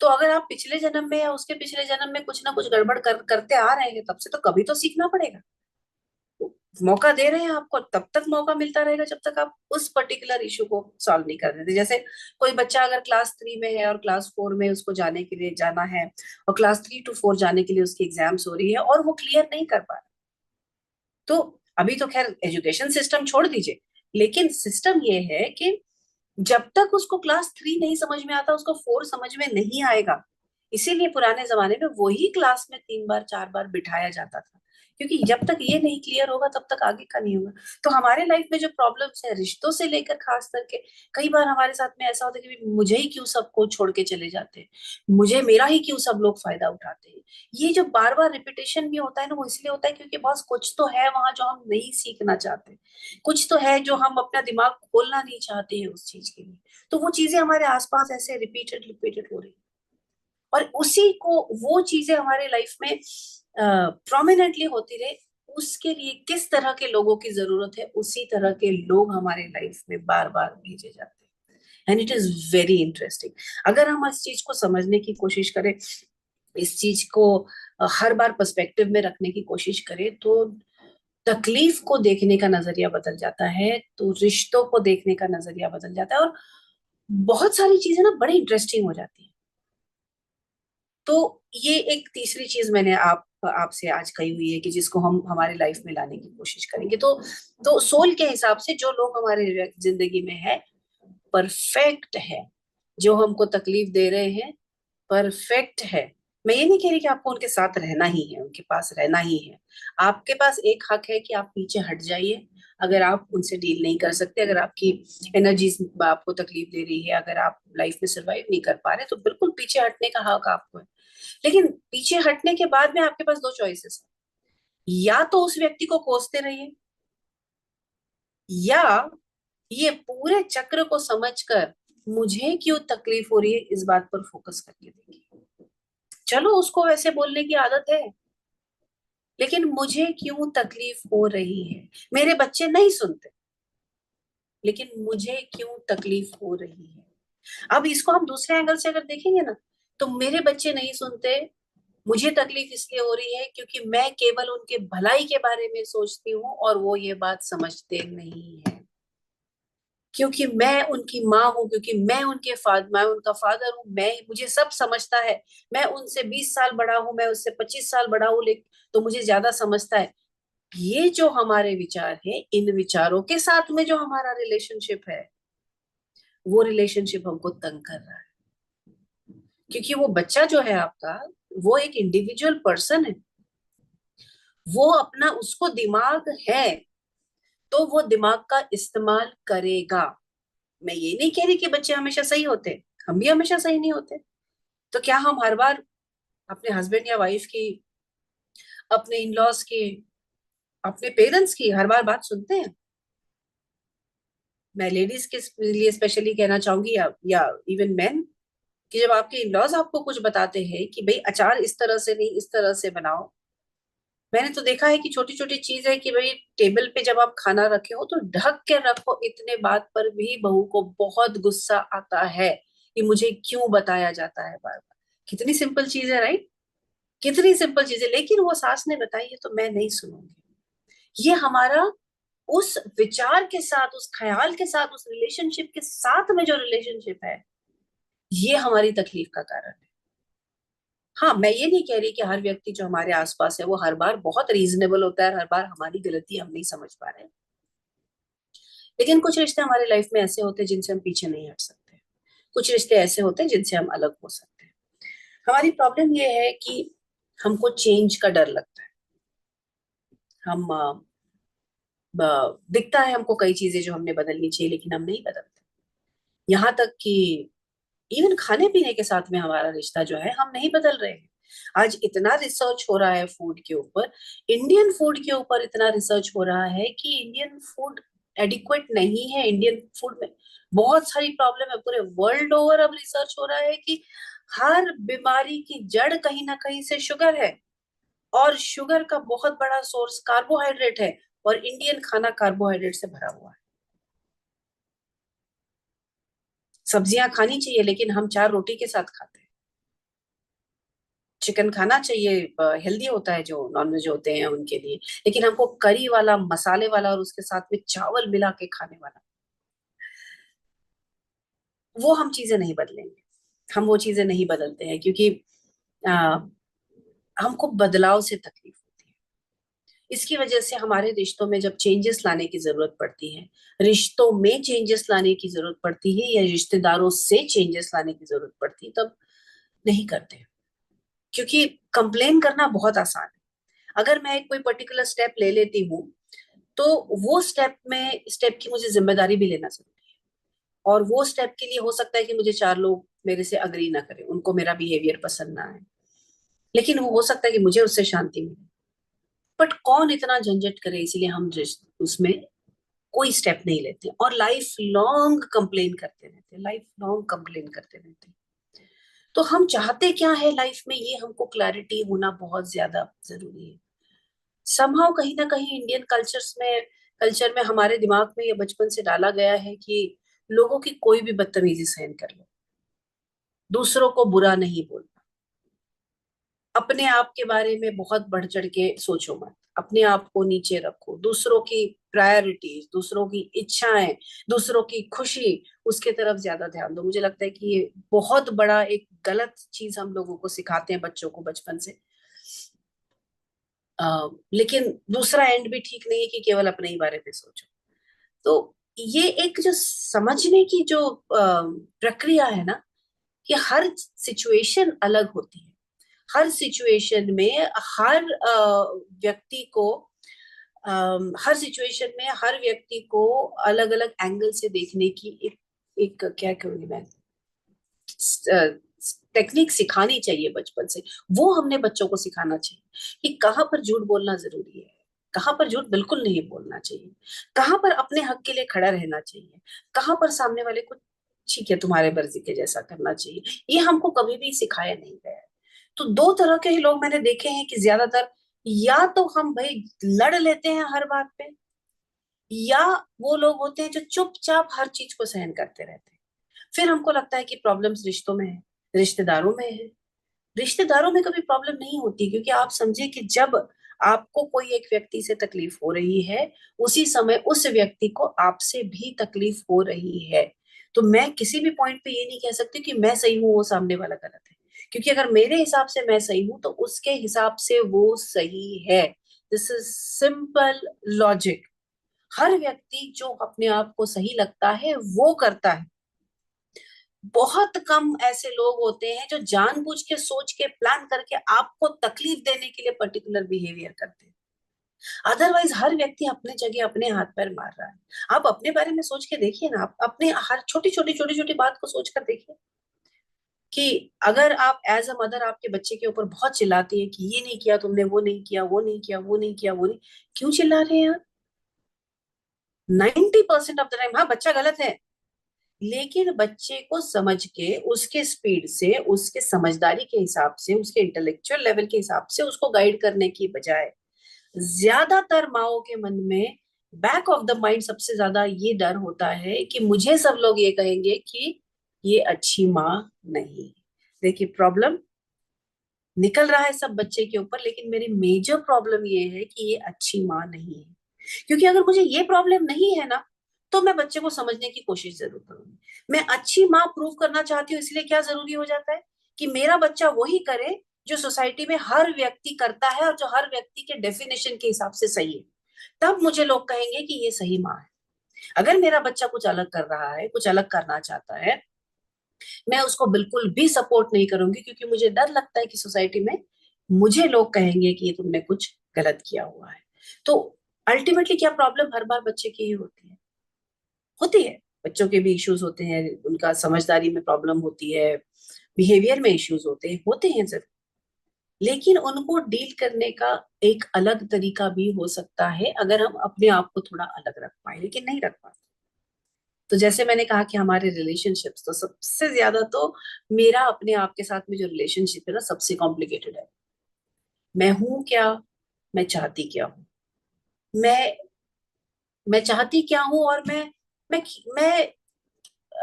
तो अगर आप पिछले जन्म में या उसके पिछले जन्म में कुछ ना कुछ गड़बड़ करते आ रहे हैं, तब से तो कभी तो सीखना पड़ेगा। मौका दे रहे हैं आपको, तब तक मौका मिलता रहेगा जब तक आप उस पर्टिकुलर इशू को सॉल्व नहीं कर देते। जैसे कोई बच्चा अगर क्लास 3 में है और क्लास 4 में उसको जाने के लिए जाना है, और क्लास 3 to 4 जाने के लिए उसकी एग्जाम्स हो रही है और वो क्लियर नहीं कर पा रहा, तो अभी तो खैर एजुकेशन सिस्टम छोड़ दीजिए, लेकिन सिस्टम ये है कि जब तक उसको क्लास 3 नहीं समझ में आता, उसको 4 समझ में नहीं आएगा। इसीलिए पुराने जमाने में वही क्लास में 3 बार 4 बार बिठाया जाता था, क्योंकि जब तक ये नहीं क्लियर होगा तब तक आगे का नहीं होगा। तो हमारे लाइफ में जो प्रॉब्लम्स है रिश्तों से लेकर खास करके, कई बार हमारे साथ में ऐसा होता है कि मुझे ही क्यों सबको छोड़ के चले जाते हैं, मुझे मेरा ही क्यों सब लोग फायदा उठाते हैं। ये जो बार बार रिपीटेशन भी होता है ना, वो इसलिए होता है क्योंकि बस कुछ तो है वहां जो हम नहीं सीखना चाहते, कुछ तो है जो हम अपना दिमाग खोलना नहीं चाहते हैं उस चीज के लिए। तो वो चीजें हमारे आसपास ऐसे रिपीटेड रिपीटेड हो रही, और उसी को, वो चीजें हमारे लाइफ में प्रोमिनेंटली होती रहे, उसके लिए किस तरह के लोगों की जरूरत है, उसी तरह के लोग हमारे लाइफ में बार बार भेजे जाते हैं। And it is very interesting. अगर हम इस चीज को समझने की कोशिश करें, इस चीज को हर बार पर्सपेक्टिव में रखने की कोशिश करें, तो तकलीफ को देखने का नजरिया बदल जाता है, तो रिश्तों को देखने का नजरिया बदल जाता है, और बहुत सारी चीजें ना बड़ी इंटरेस्टिंग हो जाती है। तो ये एक तीसरी चीज मैंने आपसे आज कही हुई है कि जिसको हम हमारे लाइफ में लाने की कोशिश करेंगे। तो सोल के हिसाब से जो लोग हमारे जिंदगी में है, परफेक्ट है। जो हमको तकलीफ दे रहे हैं, परफेक्ट है। मैं ये नहीं कह रही कि आपको उनके साथ रहना ही है, उनके पास रहना ही है। आपके पास एक हक है कि आप पीछे हट जाइए। अगर आप उनसे डील नहीं कर सकते, अगर आपकी एनर्जी आपको तकलीफ दे रही है, अगर आप लाइफ में सर्वाइव नहीं कर पा रहे, तो बिल्कुल पीछे हटने का हक आपको है। लेकिन पीछे हटने के बाद में आपके पास दो चॉइसेस है। या तो उस व्यक्ति को कोसते रहिए, या ये पूरे चक्र को समझकर मुझे क्यों तकलीफ हो रही है इस बात पर फोकस करके देखिए। चलो उसको वैसे बोलने की आदत है, लेकिन मुझे क्यों तकलीफ हो रही है। मेरे बच्चे नहीं सुनते, लेकिन मुझे क्यों तकलीफ हो रही है। अब इसको हम दूसरे एंगल से अगर देखेंगे ना, तो मेरे बच्चे नहीं सुनते, मुझे तकलीफ इसलिए हो रही है क्योंकि मैं केवल उनके भलाई के बारे में सोचती हूँ और वो ये बात समझते नहीं है। क्योंकि मैं उनकी माँ हूँ, क्योंकि मैं उनका फादर हूँ, मैं मुझे सब समझता है। मैं उनसे 20 साल बड़ा हूँ, मैं उससे 25 साल बड़ा हूँ, लेकिन तो मुझे ज्यादा समझता है। ये जो हमारे विचार है, इन विचारों के साथ में जो हमारा रिलेशनशिप है, वो रिलेशनशिप हमको तंग कर रहा है। क्योंकि वो बच्चा जो है आपका, वो एक इंडिविजुअल पर्सन है। वो अपना, उसको दिमाग है, तो वो दिमाग का इस्तेमाल करेगा। मैं ये नहीं कह रही कि बच्चे हमेशा सही होते, हम भी हमेशा सही नहीं होते। तो क्या हम हर बार अपने हस्बैंड या वाइफ की, अपने इन लॉज की, अपने पेरेंट्स की हर बार बात सुनते हैं? मैं लेडीज के लिए स्पेशली कहना चाहूंगी, या इवन मैन, कि जब आपके इन लॉज आपको कुछ बताते हैं कि भाई अचार इस तरह से नहीं, इस तरह से बनाओ। मैंने तो देखा है कि छोटी छोटी चीज है कि भाई टेबल पे जब आप खाना रखे हो तो ढक के रखो, इतने बात पर भी बहू को बहुत गुस्सा आता है कि मुझे क्यों बताया जाता है बार बार। कितनी सिंपल चीज है, राइट? कितनी सिंपल चीज है, लेकिन वो सास ने बताई है तो मैं नहीं सुनूंगी। ये हमारा उस विचार के साथ, उस ख्याल के साथ, उस रिलेशनशिप के साथ में जो रिलेशनशिप है, ये हमारी तकलीफ का कारण है। हाँ, मैं ये नहीं कह रही कि हर व्यक्ति जो हमारे आसपास है वो हर बार बहुत रीजनेबल होता है, हर बार हमारी गलती हम नहीं समझ पा रहे। लेकिन कुछ रिश्ते हमारे लाइफ में ऐसे होते हैं जिनसे हम पीछे नहीं हट सकते। कुछ रिश्ते ऐसे होते हैं जिनसे हम अलग हो सकते हैं। हमारी प्रॉब्लम ये है कि हमको चेंज का डर लगता है। हम दिखता है हमको कई चीजें जो हमने बदलनी चाहिए, लेकिन हम नहीं बदलते। यहाँ तक कि इवन खाने पीने के साथ में हमारा रिश्ता जो है, हम नहीं बदल रहे हैं। आज इतना रिसर्च हो रहा है फूड के ऊपर, इंडियन फूड के ऊपर इतना रिसर्च हो रहा है कि इंडियन फूड एडिक्वेट नहीं है। इंडियन फूड में बहुत सारी प्रॉब्लम है। पूरे वर्ल्ड ओवर अब रिसर्च हो रहा है कि हर बीमारी की जड़ कहीं ना कहीं से शुगर है, और शुगर का बहुत बड़ा सोर्स कार्बोहाइड्रेट है, और इंडियन खाना कार्बोहाइड्रेट से भरा हुआ है। सब्जियां खानी चाहिए, लेकिन हम 4 रोटी के साथ खाते हैं। चिकन खाना चाहिए, हेल्दी होता है जो नॉनवेज होते हैं उनके लिए, लेकिन हमको करी वाला, मसाले वाला, और उसके साथ में चावल मिला के खाने वाला, वो हम चीजें नहीं बदलेंगे। हम वो चीजें नहीं बदलते हैं क्योंकि आ, हमको बदलाव से तकलीफ होती है। इसकी वजह से हमारे रिश्तों में जब चेंजेस लाने की जरूरत पड़ती है, रिश्तों में चेंजेस लाने की जरूरत पड़ती है, या रिश्तेदारों से चेंजेस लाने की जरूरत पड़ती है, तब नहीं करते। क्योंकि कंप्लेन करना बहुत आसान है। अगर मैं कोई पर्टिकुलर स्टेप ले लेती हूँ, तो वो स्टेप की मुझे जिम्मेदारी भी लेना जरूरी है। और वो स्टेप के लिए हो सकता है कि मुझे 4 लोग मेरे से अग्री ना करें, उनको मेरा बिहेवियर पसंद ना आए, लेकिन वो हो सकता है कि मुझे उससे शांति मिले। बट कौन इतना झंझट करे, इसीलिए हम उसमें कोई स्टेप नहीं लेते और लाइफ लॉन्ग कंप्लेन करते रहते, लाइफ लॉन्ग कंप्लेन करते रहते। तो हम चाहते क्या है लाइफ में, ये हमको क्लैरिटी होना बहुत ज्यादा जरूरी है। समहाउ कहीं ना कहीं इंडियन कल्चर में हमारे दिमाग में ये बचपन से डाला गया है कि लोगों की कोई भी बदतमीजी सहन कर लो, दूसरों को बुरा नहीं बोलना, अपने आप के बारे में बहुत बढ़ चढ़ के सोचो मत, अपने आप को नीचे रखो, दूसरों की प्रायोरिटीज, दूसरों की इच्छाएं, दूसरों की खुशी, उसके तरफ ज्यादा ध्यान दो। मुझे लगता है कि ये बहुत बड़ा एक गलत चीज हम लोगों को सिखाते हैं बच्चों को बचपन से। लेकिन दूसरा एंड भी ठीक नहीं है कि केवल अपने ही बारे में सोचो। तो ये एक जो समझने की जो प्रक्रिया है ना, कि हर सिचुएशन अलग होती है। हर सिचुएशन में व्यक्ति को हर सिचुएशन में हर व्यक्ति को अलग अलग एंगल से देखने की एक एक क्या कहूंगी मैं, टेक्निक सिखानी चाहिए बचपन से। वो हमने बच्चों को सिखाना चाहिए कि कहाँ पर झूठ बोलना जरूरी है, कहाँ पर झूठ बिल्कुल नहीं बोलना चाहिए, कहाँ पर अपने हक के लिए खड़ा रहना चाहिए, कहाँ पर सामने वाले को ठीक है तुम्हारे मर्जी के जैसा करना चाहिए। ये हमको कभी भी सिखाया नहीं गया है। तो 2 तरह के ही लोग मैंने देखे हैं कि ज्यादातर, या तो हम भाई लड़ लेते हैं हर बात पे, या वो लोग होते हैं जो चुपचाप हर चीज को सहन करते रहते हैं। फिर हमको लगता है कि प्रॉब्लम्स रिश्तों में है, रिश्तेदारों में है, रिश्तेदारों में कभी प्रॉब्लम नहीं होती, क्योंकि आप समझे कि जब आपको कोई एक व्यक्ति से तकलीफ हो रही है, उसी समय उस व्यक्ति को आपसे भी तकलीफ हो रही है। तो मैं किसी भी पॉइंट पे ये नहीं कह सकती कि मैं सही हूं वो सामने वाला गलत है, क्योंकि अगर मेरे हिसाब से मैं सही हूं तो उसके हिसाब से वो सही है। This is simple logic. हर व्यक्ति जो अपने आप को सही लगता है वो करता है। बहुत कम ऐसे लोग होते हैं जो जानबूझ के सोच के प्लान करके आपको तकलीफ देने के लिए पर्टिकुलर बिहेवियर करते हैं। अदरवाइज हर व्यक्ति अपने जगह अपने हाथ पैर मार रहा है। आप अपने बारे में सोच के देखिए ना, आप अपने हर छोटी छोटी बात को सोच कर देखिए कि अगर आप एज अ मदर आपके बच्चे के ऊपर बहुत चिल्लाती है कि ये नहीं किया तुमने, वो नहीं किया, वो नहीं किया, वो नहीं किया, वो नहीं, क्यों चिल्ला रहे हैं आप? 90% ऑफ द टाइम हाँ बच्चा गलत है, लेकिन बच्चे को समझ के उसके स्पीड से, उसके समझदारी के हिसाब से, उसके इंटेलेक्चुअल लेवल के हिसाब से उसको गाइड करने की बजाय ज्यादातर माओ के मन में बैक ऑफ द माइंड सबसे ज्यादा ये डर होता है कि मुझे सब लोग ये कहेंगे कि ये अच्छी माँ नहीं। देखिए प्रॉब्लम निकल रहा है सब बच्चे के ऊपर, लेकिन मेरी मेजर प्रॉब्लम ये है कि ये अच्छी माँ नहीं है। क्योंकि अगर मुझे ये प्रॉब्लम नहीं है ना, तो मैं बच्चे को समझने की कोशिश जरूर करूंगी। मैं अच्छी माँ प्रूव करना चाहती हूँ, इसलिए क्या जरूरी हो जाता है कि मेरा बच्चा वही करे जो सोसाइटी में हर व्यक्ति करता है और जो हर व्यक्ति के डेफिनेशन के हिसाब से सही है। तब मुझे लोग कहेंगे कि ये सही माँ है। अगर मेरा बच्चा कुछ अलग कर रहा है, कुछ अलग करना चाहता है, मैं उसको बिल्कुल भी सपोर्ट नहीं करूंगी, क्योंकि मुझे डर लगता है कि सोसाइटी में मुझे लोग कहेंगे कि ये तुमने कुछ गलत किया हुआ है। तो अल्टीमेटली क्या प्रॉब्लम हर बार बच्चे की ही होती है? होती है। बच्चों के भी इश्यूज होते हैं, उनका समझदारी में प्रॉब्लम होती है, बिहेवियर में इश्यूज होते हैं जरूर, लेकिन उनको डील करने का एक अलग तरीका भी हो सकता है अगर हम अपने आप को थोड़ा अलग रख पाए, लेकिन नहीं रख पाते। तो जैसे मैंने कहा कि हमारे रिलेशनशिप्स, तो सबसे ज्यादा तो मेरा अपने आप के साथ में जो रिलेशनशिप है ना, सबसे कॉम्प्लिकेटेड है। मैं हूं क्या, मैं चाहती क्या हूँ, मैं मैं चाहती क्या हूँ, और मैं मैं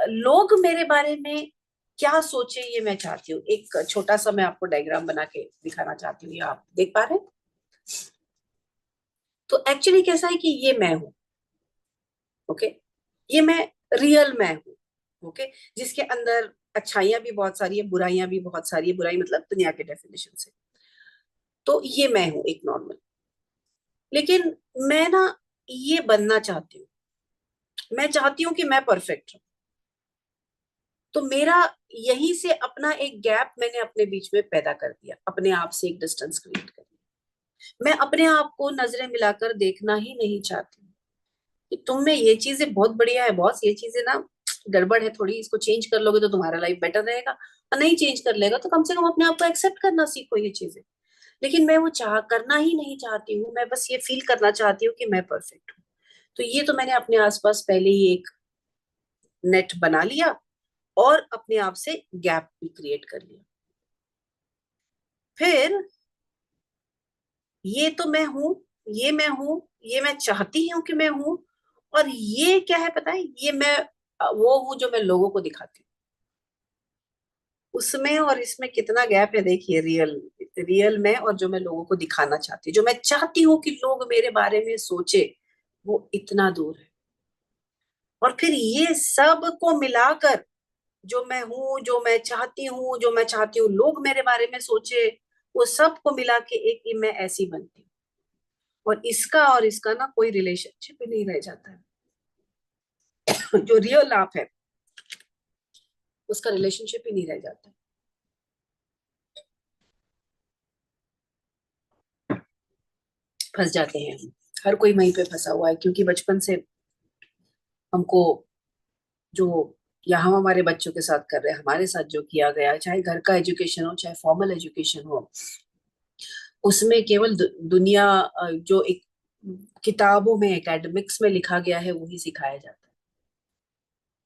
लोग मेरे बारे में क्या सोचे ये मैं चाहती हूँ। एक छोटा सा मैं आपको डायग्राम बना के दिखाना चाहती हूँ, ये आप देख पा रहे हैं? तो एक्चुअली कैसा है कि ये मैं हूँ, ओके, ये मैं रियल मैं हूँ, ओके, जिसके अंदर अच्छाइयां भी बहुत सारी है, बुराइयां भी बहुत सारी है, बुराई मतलब दुनिया के डेफिनेशन से। तो ये मैं हूँ एक नॉर्मल, लेकिन मैं ना ये बनना चाहती हूँ, मैं चाहती हूँ कि मैं परफेक्ट हूँ। तो मेरा यहीं से अपना एक गैप मैंने अपने बीच में पैदा कर दिया, अपने आप से एक डिस्टेंस क्रिएट कर दिया। मैं अपने आप को नजरें मिलाकर देखना ही नहीं चाहती कि तुम में ये चीजें बहुत बढ़िया है बॉस, ये चीजें ना गड़बड़ है थोड़ी, इसको चेंज कर लोगे तो तुम्हारा लाइफ बेटर रहेगा, और नहीं चेंज कर लेगा तो कम से कम अपने आप को एक्सेप्ट करना सीखो ये चीजें। लेकिन मैं वो चाह करना ही नहीं चाहती हूँ, मैं बस ये फील करना चाहती हूँ कि मैं परफेक्ट हूँ। तो ये तो मैंने अपने आसपास पहले ही एक नेट बना लिया और अपने आप से गैप भी क्रिएट कर लिया। फिर ये तो मैं हूं, ये मैं हूं, ये मैं चाहती हूँ कि मैं हूं, और ये क्या है पता है, ये मैं वो हूं जो मैं लोगों को दिखाती हूँ। उसमें और इसमें कितना गैप है देखिए, रियल रियल में और जो मैं लोगों को दिखाना चाहती हूँ, जो मैं चाहती हूँ कि लोग मेरे बारे में सोचे, वो इतना दूर है। और फिर ये सब को मिलाकर जो मैं हूं, जो मैं चाहती हूँ लोग मेरे बारे में सोचे, वो सब को मिला के एक ही मैं ऐसी बनती हूँ। और इसका ना कोई रिलेशनशिप ही नहीं रह जाता है। जो रियल आप है उसका रिलेशनशिप ही नहीं रह जाता। फंस जाते हैं हम, हर कोई वहीं पे फंसा हुआ है, क्योंकि बचपन से हमको जो, या हम हमारे बच्चों के साथ कर रहे हैं, हमारे साथ जो किया गया, चाहे घर का एजुकेशन हो चाहे फॉर्मल एजुकेशन हो, उसमें केवल दुनिया जो एक किताबों में एकेडमिक्स में लिखा गया है वही सिखाया जाता है।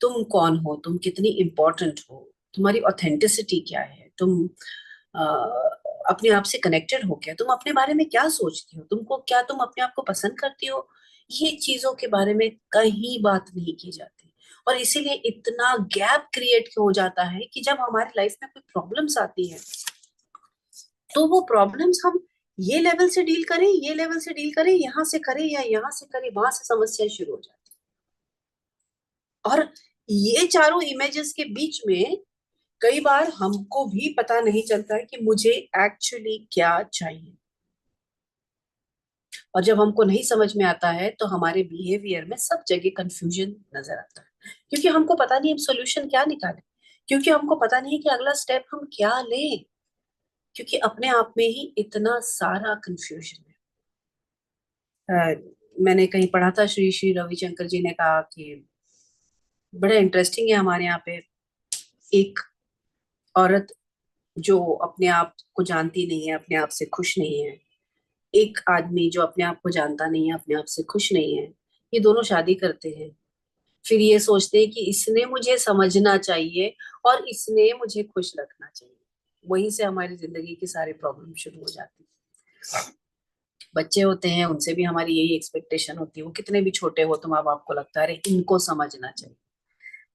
तुम कौन हो, तुम कितनी इंपॉर्टेंट हो, तुम्हारी ऑथेंटिसिटी क्या है, तुम अ, अपने आप से कनेक्टेड हो क्या, तुम अपने बारे में क्या सोचती हो, तुमको क्या, तुम अपने आप को पसंद करती हो, ये चीजों के बारे में कहीं बात नहीं की जाती। और इसीलिए इतना गैप क्रिएट हो जाता है कि जब हमारी लाइफ में कोई प्रॉब्लम्स आती है तो वो प्रॉब्लम्स हम ये लेवल से डील करें, ये लेवल से डील करें, यहाँ से करें या यहाँ से करें, वहां से समस्या शुरू हो जाती है। और ये चारों इमेजेस के बीच में कई बार हमको भी पता नहीं चलता है कि मुझे एक्चुअली क्या चाहिए। और जब हमको नहीं समझ में आता है तो हमारे बिहेवियर में सब जगह कंफ्यूजन नजर आता है, क्योंकि हमको पता नहीं हम सोल्यूशन क्या निकालें, क्योंकि हमको पता नहीं कि अगला स्टेप हम क्या लें, क्योंकि अपने आप में ही इतना सारा कंफ्यूजन है। मैंने कहीं पढ़ा था, श्री श्री रविशंकर जी ने कहा कि बड़ा इंटरेस्टिंग है, हमारे यहाँ पे एक औरत जो अपने आप को जानती नहीं है, अपने आप से खुश नहीं है, एक आदमी जो अपने आप को जानता नहीं है, अपने आप से खुश नहीं है, ये दोनों शादी करते हैं। फिर ये सोचते हैं कि इसने मुझे समझना चाहिए और इसने मुझे खुश रखना चाहिए। वहीं से हमारी जिंदगी के सारे प्रॉब्लम शुरू हो जाते हैं। बच्चे होते हैं, उनसे भी हमारी यही एक्सपेक्टेशन होती है, वो कितने भी छोटे हो तो माँ बाप को लगता है अरे इनको समझना चाहिए।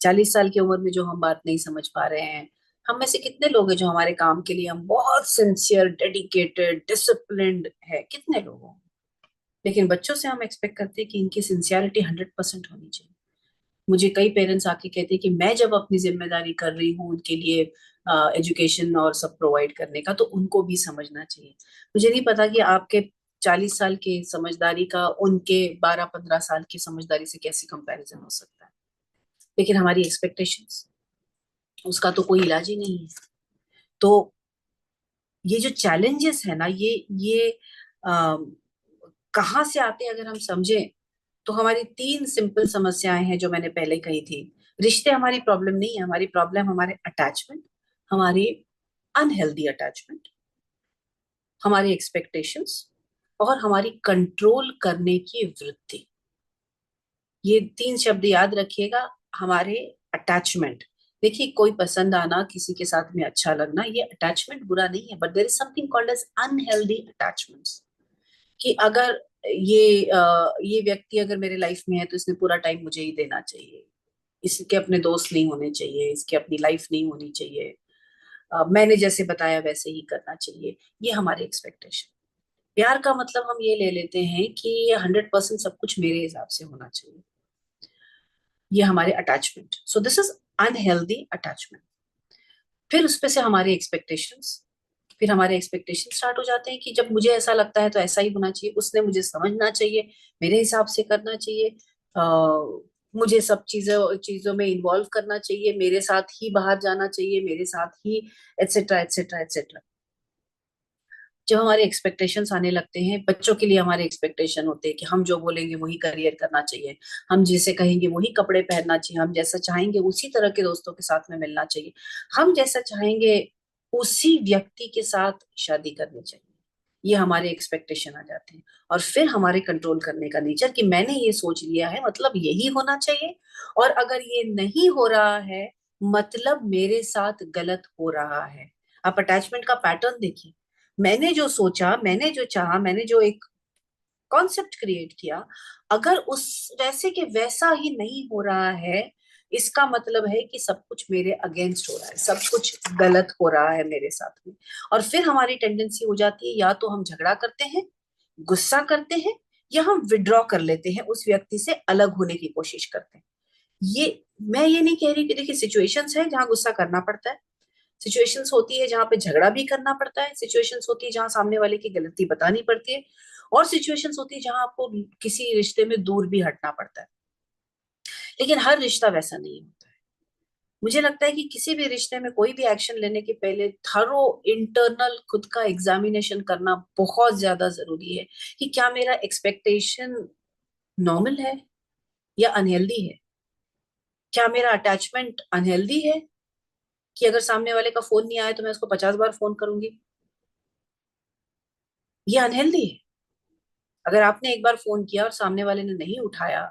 40 साल की उम्र में जो हम बात नहीं समझ पा रहे हैं, हम में से कितने लोग हैं जो हमारे काम के लिए हम बहुत सिंसियर, डेडिकेटेड, डिसिप्लिन्ड है, कितने लोग हों। लेकिन बच्चों से हम एक्सपेक्ट करते हैं कि इनकी सिंसियरिटी 100% होनी चाहिए। मुझे कई पेरेंट्स आके कहते हैं कि मैं जब अपनी जिम्मेदारी कर रही हूँ उनके लिए एजुकेशन और सब प्रोवाइड करने का, तो उनको भी समझना चाहिए। मुझे नहीं पता कि आपके 40 साल की समझदारी का उनके 12-15 साल की समझदारी से कैसे कंपैरिजन हो सकता है। लेकिन हमारी एक्सपेक्टेशंस, उसका तो कोई इलाज ही नहीं है। तो ये जो चैलेंजेस है ना, ये आ, कहाँ से आते हैं अगर हम समझें, तो हमारी 3 सिंपल समस्याएं हैं जो मैंने पहले कही थी। रिश्ते हमारी प्रॉब्लम नहीं है, हमारी प्रॉब्लम हमारे अटैचमेंट, हमारी अनहेल्दी अटैचमेंट, हमारी एक्सपेक्टेशंस और हमारी कंट्रोल करने की वृत्ति। ये 3 शब्द याद रखिएगा। हमारे अटैचमेंट, देखिए कोई पसंद आना, किसी के साथ में अच्छा लगना, ये अटैचमेंट बुरा नहीं है, but there is something called as unhealthy attachments. कि अगर ये व्यक्ति अगर मेरे लाइफ में है तो इसने पूरा टाइम मुझे ही देना चाहिए, इसके अपने दोस्त नहीं होने चाहिए, इसकी अपनी लाइफ नहीं होनी चाहिए, मैंने जैसे बताया वैसे ही करना चाहिए। ये हमारे एक्सपेक्टेशन। प्यार का मतलब हम ये ले लेते हैं कि ये 100% सब कुछ मेरे हिसाब से होना चाहिए। ये हमारे attachment, so this is unhealthy attachment. फिर उस पे से हमारे एक्सपेक्टेशंस, फिर हमारे एक्सपेक्टेशन स्टार्ट हो जाते हैं कि जब मुझे ऐसा लगता है तो ऐसा ही होना चाहिए, उसने मुझे समझना चाहिए, मेरे हिसाब से करना चाहिए, मुझे सब चीजों चीजों में इन्वॉल्व करना चाहिए, मेरे साथ ही बाहर जाना चाहिए, मेरे साथ ही एटसेट्रा एटसेट्रा एटसेट्रा। जब हमारे एक्सपेक्टेशंस आने लगते हैं, बच्चों के लिए हमारे एक्सपेक्टेशन होते हैं कि हम जो बोलेंगे वही करियर करना चाहिए, हम जैसे कहेंगे वही कपड़े पहनना चाहिए, हम जैसा चाहेंगे उसी तरह के दोस्तों के साथ में मिलना चाहिए, हम जैसा चाहेंगे उसी व्यक्ति के साथ शादी करनी चाहिए। ये हमारे एक्सपेक्टेशन आ जाते हैं। और फिर हमारे कंट्रोल करने का नेचर कि मैंने ये सोच लिया है मतलब यही होना चाहिए, और अगर ये नहीं हो रहा है मतलब मेरे साथ गलत हो रहा है। आप अटैचमेंट का पैटर्न देखिए। मैंने जो सोचा, मैंने जो चाहा, मैंने जो एक कॉन्सेप्ट क्रिएट किया, अगर उस वैसे के वैसा ही नहीं हो रहा है, इसका मतलब है कि सब कुछ मेरे अगेंस्ट हो रहा है, सब कुछ गलत हो रहा है मेरे साथ में। और फिर हमारी टेंडेंसी हो जाती है, या तो हम झगड़ा करते हैं, गुस्सा करते हैं, या हम विड्रॉ कर लेते हैं, उस व्यक्ति से अलग होने की कोशिश करते हैं। ये मैं ये नहीं कह रही कि देखिए सिचुएशंस है जहां गुस्सा करना पड़ता है, सिचुएशंस होती है जहां पे झगड़ा भी करना पड़ता है, सिचुएशंस होती है जहां सामने वाले की गलती बतानी पड़ती है, और सिचुएशंस होती है जहां आपको किसी रिश्ते में दूर भी हटना पड़ता है। लेकिन हर रिश्ता वैसा नहीं होता है। मुझे लगता है कि किसी भी रिश्ते में कोई भी एक्शन लेने के पहले थरो इंटरनल खुद का एग्जामिनेशन करना बहुत ज्यादा जरूरी है कि क्या मेरा एक्सपेक्टेशन नॉर्मल है या अनहेल्दी है। क्या मेरा अटैचमेंट अनहेल्दी है कि अगर सामने वाले का फोन नहीं आया तो मैं उसको 50 बार फोन करूंगी, ये अनहेल्दी है। अगर आपने एक बार फोन किया और सामने वाले ने नहीं उठाया,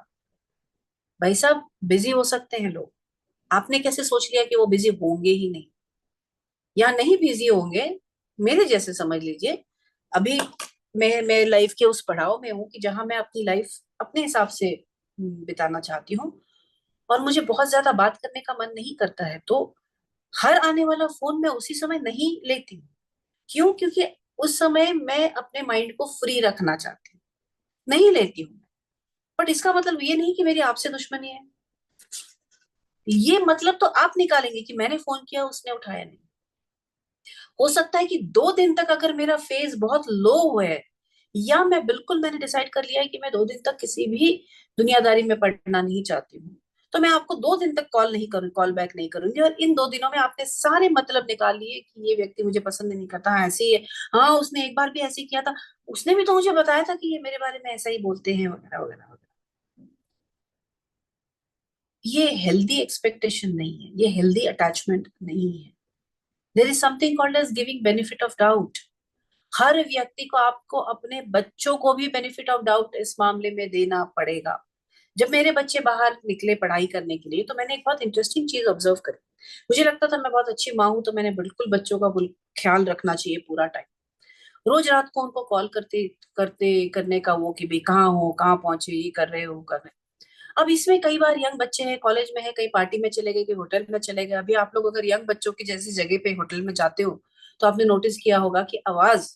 भाई साहब बिजी हो सकते हैं लोग, आपने कैसे सोच लिया कि वो बिजी होंगे ही नहीं या नहीं बिजी होंगे। मेरे जैसे समझ लीजिए, अभी मैं लाइफ के उस पड़ाव में हूँ कि जहां मैं अपनी लाइफ अपने हिसाब से बिताना चाहती हूँ, और मुझे बहुत ज्यादा बात करने का मन नहीं करता है, तो हर आने वाला फोन मैं उसी समय नहीं लेती हूँ। क्यों? क्योंकि उस समय मैं अपने माइंड को फ्री रखना चाहती हूँ, नहीं लेती हूँ। बट इसका मतलब ये नहीं कि मेरी आपसे दुश्मनी है। ये मतलब तो आप निकालेंगे कि मैंने फोन किया उसने उठाया नहीं। हो सकता है कि 2 दिन तक अगर मेरा फेज बहुत लो है, या मैं बिल्कुल मैंने डिसाइड कर लिया है कि मैं 2 दिन तक किसी भी दुनियादारी में पड़ना नहीं चाहती हूँ, तो मैं आपको 2 दिन तक कॉल नहीं करूँ, कॉल बैक नहीं करूंगी। और इन 2 दिनों में आपने सारे मतलब निकाल लिए कि ये व्यक्ति मुझे पसंद नहीं करता, हाँ ऐसे ही है, हाँ उसने एक बार भी ऐसे ही किया था, उसने भी तो मुझे बताया था कि ये मेरे बारे में ऐसा ही बोलते हैं, वगैरह वगैरह वगैरह। ये हेल्दी एक्सपेक्टेशन नहीं है, ये हेल्दी अटैचमेंट नहीं है। There is something called as giving benefit of doubt. हर व्यक्ति को, आपको अपने बच्चों को भी बेनिफिट ऑफ डाउट इस मामले में देना पड़ेगा। जब मेरे बच्चे बाहर निकले पढ़ाई करने के लिए, तो मैंने एक बहुत इंटरेस्टिंग चीज ऑब्जर्व करी। मुझे लगता था मैं बहुत अच्छी माँ हूं, तो मैंने बिल्कुल बच्चों का ख्याल रखना चाहिए पूरा टाइम। रोज रात को उनको कॉल करते करते करने का वो कि भाई कहाँ हो, कहाँ पहुंचे, ये कर रहे हो, कर रहे। अब इसमें कई बार यंग बच्चे हैं, कॉलेज में है, कहीं पार्टी में चले गए, कहीं होटल में चले गए। अभी आप लोग अगर यंग बच्चों की जैसी जगह पे होटल में जाते हो, तो आपने नोटिस किया होगा कि आवाज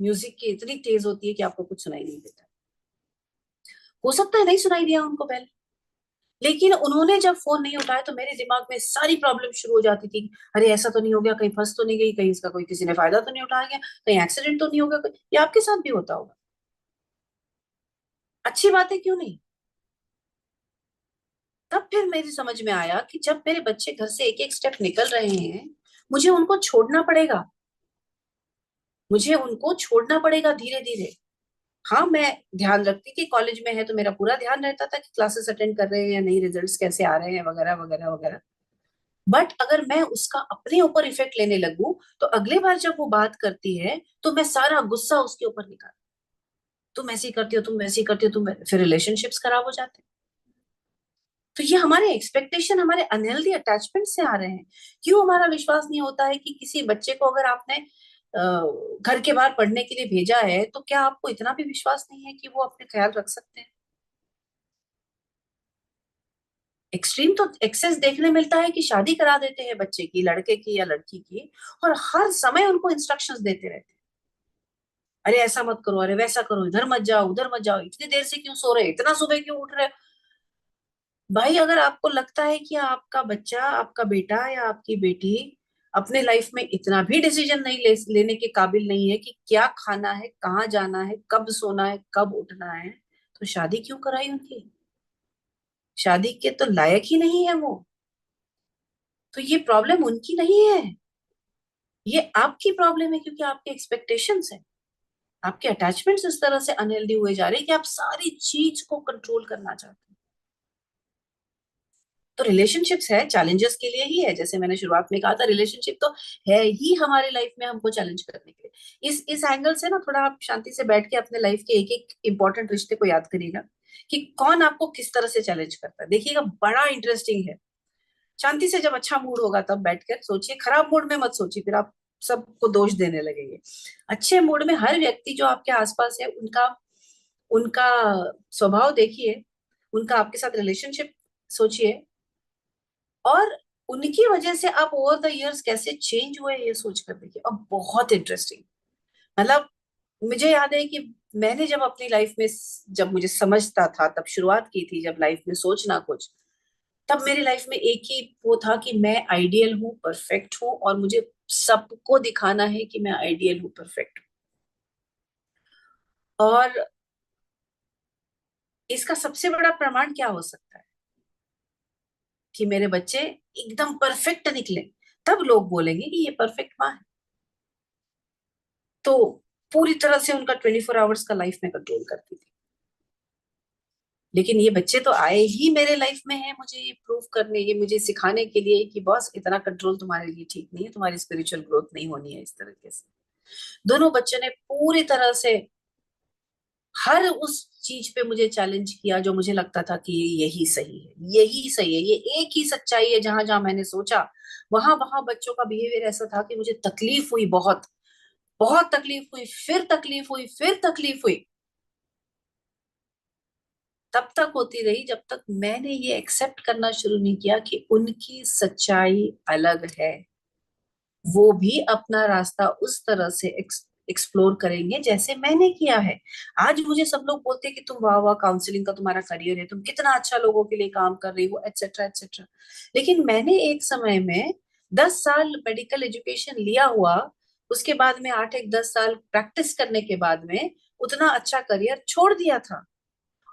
म्यूजिक की इतनी तेज होती है कि आपको कुछ सुनाई नहीं देता। हो सकता है नहीं सुनाई दिया उनको पहले, लेकिन उन्होंने जब फोन नहीं उठाया तो मेरे दिमाग में सारी प्रॉब्लम शुरू हो जाती थी। अरे ऐसा तो नहीं हो गया, कहीं फंस तो नहीं गई, कहीं इसका कोई किसी ने फायदा तो नहीं उठाया गया, कहीं एक्सीडेंट तो नहीं हो गया। ये आपके साथ भी होता होगा। अच्छी बात है, क्यों नहीं। तब फिर मेरी समझ में आया कि जब मेरे बच्चे घर से एक एक स्टेप निकल रहे हैं, मुझे उनको छोड़ना पड़ेगा, मुझे उनको छोड़ना पड़ेगा धीरे धीरे। हाँ, मैं ध्यान रखती थी, कॉलेज में है तो मेरा पूरा ध्यान रहता था कि क्लासेस अटेंड कर रहे हैं या नहीं, रिजल्ट्स कैसे आ रहे हैं, वगैरह वगैरह वगैरह। बट अगर मैं उसका अपने ऊपर इफेक्ट लेने लगूं, तो अगली बार जब वो बात करती है, तो मैं सारा गुस्सा उसके ऊपर निकाल, तुम ऐसी करती हो, तुम वैसी करती हो, फिर रिलेशनशिप्स खराब हो जाते हैं। तो ये हमारे एक्सपेक्टेशन, हमारे अनहेल्दी अटैचमेंट से आ रहे हैं। क्यों हमारा विश्वास नहीं होता है कि किसी बच्चे को अगर आपने घर के बाहर पढ़ने के लिए भेजा है, तो क्या आपको इतना भी विश्वास नहीं है कि वो अपने ख्याल रख सकते हैं। एक्सट्रीम तो एक्सेस देखने मिलता है कि शादी करा देते हैं बच्चे की, लड़के की या लड़की की, और हर समय उनको इंस्ट्रक्शंस देते रहते हैं। अरे ऐसा मत करो, अरे वैसा करो, इधर मत जाओ, उधर मत जाओ, इतनी देर से क्यों सो रहे, इतना सुबह क्यों उठ रहे। भाई अगर आपको लगता है कि आपका बच्चा, आपका बेटा या आपकी बेटी अपने लाइफ में इतना भी डिसीजन नहीं लेने के काबिल नहीं है कि क्या खाना है, कहाँ जाना है, कब सोना है, कब उठना है, तो शादी क्यों कराई उनकी। शादी के तो लायक ही नहीं है वो। तो ये प्रॉब्लम उनकी नहीं है, ये आपकी प्रॉब्लम है, क्योंकि आपके एक्सपेक्टेशंस है, आपके अटैचमेंट्स इस तरह से अनहेल्दी हुए जा रहे हैं कि आप सारी चीज को कंट्रोल करना चाहते हैं। तो रिलेशनशिप्स है चैलेंजेस के लिए ही है, जैसे मैंने शुरुआत में कहा था, रिलेशनशिप तो है ही हमारे लाइफ में हमको चैलेंज करने के लिए। इस एंगल से ना थोड़ा आप शांति से बैठ के अपने लाइफ के एक एक इंपॉर्टेंट रिश्ते को याद करिएगा कि कौन आपको किस तरह से चैलेंज करता है। देखिएगा, बड़ा इंटरेस्टिंग है। शांति से जब अच्छा मूड होगा तब बैठकर सोचिए, खराब मूड में मत सोचिए, फिर आप सबको दोष देने लगेंगे। अच्छे मूड में हर व्यक्ति जो आपके आसपास है, उनका उनका स्वभाव देखिए, उनका आपके साथ रिलेशनशिप सोचिए, और उनकी वजह से आप ओवर द इयर्स कैसे चेंज हुए ये सोच कर देखिए। अब बहुत इंटरेस्टिंग, मतलब मुझे याद है कि मैंने जब अपनी लाइफ में, जब मुझे समझता था तब शुरुआत की थी, जब लाइफ में सोचना कुछ, तब मेरी लाइफ में एक ही वो था कि मैं आइडियल हूँ, परफेक्ट हूँ, और मुझे सबको दिखाना है कि मैं आइडियल हूँ, परफेक्ट हूँ। और इसका सबसे बड़ा प्रमाण क्या हो सकता है कि मेरे बच्चे एकदम परफेक्ट निकले, तब लोग बोलेंगे कि ये परफेक्ट माँ है। तो पूरी तरह से उनका 24 आवर्स का लाइफ में कंट्रोल करती थी। लेकिन ये बच्चे तो आए ही मेरे लाइफ में है मुझे ये प्रूव करने, ये मुझे सिखाने के लिए कि बॉस इतना कंट्रोल तुम्हारे लिए ठीक नहीं है, तुम्हारी स्पिरिचुअल ग्रोथ नहीं होनी है इस तरीके से। दोनों बच्चों ने पूरी तरह से हर उस चीज पे मुझे चैलेंज किया जो मुझे लगता था कि ये यही सही है, यही सही है, ये एक ही सच्चाई है। जहां जहां मैंने सोचा, वहां वहां बच्चों का बिहेवियर ऐसा था कि मुझे तकलीफ हुई, बहुत बहुत तकलीफ हुई, फिर तकलीफ हुई, फिर तकलीफ हुई। तब तक होती रही जब तक मैंने ये एक्सेप्ट करना शुरू नहीं किया कि उनकी सच्चाई अलग है। वो भी अपना रास्ता उस तरह से एक्सप्लोर करेंगे जैसे मैंने किया है। आज मुझे सब लोग बोलते हैं कि तुम वाह वाह, काउंसलिंग का तुम्हारा करियर है, तुम कितना अच्छा लोगों के लिए काम कर रही हो, एटसेट्रा एटसेट्रा। लेकिन मैंने एक समय में 10 साल मेडिकल एजुकेशन लिया हुआ, उसके बाद में 8 एक 10 साल प्रैक्टिस करने के बाद में उतना अच्छा करियर छोड़ दिया था।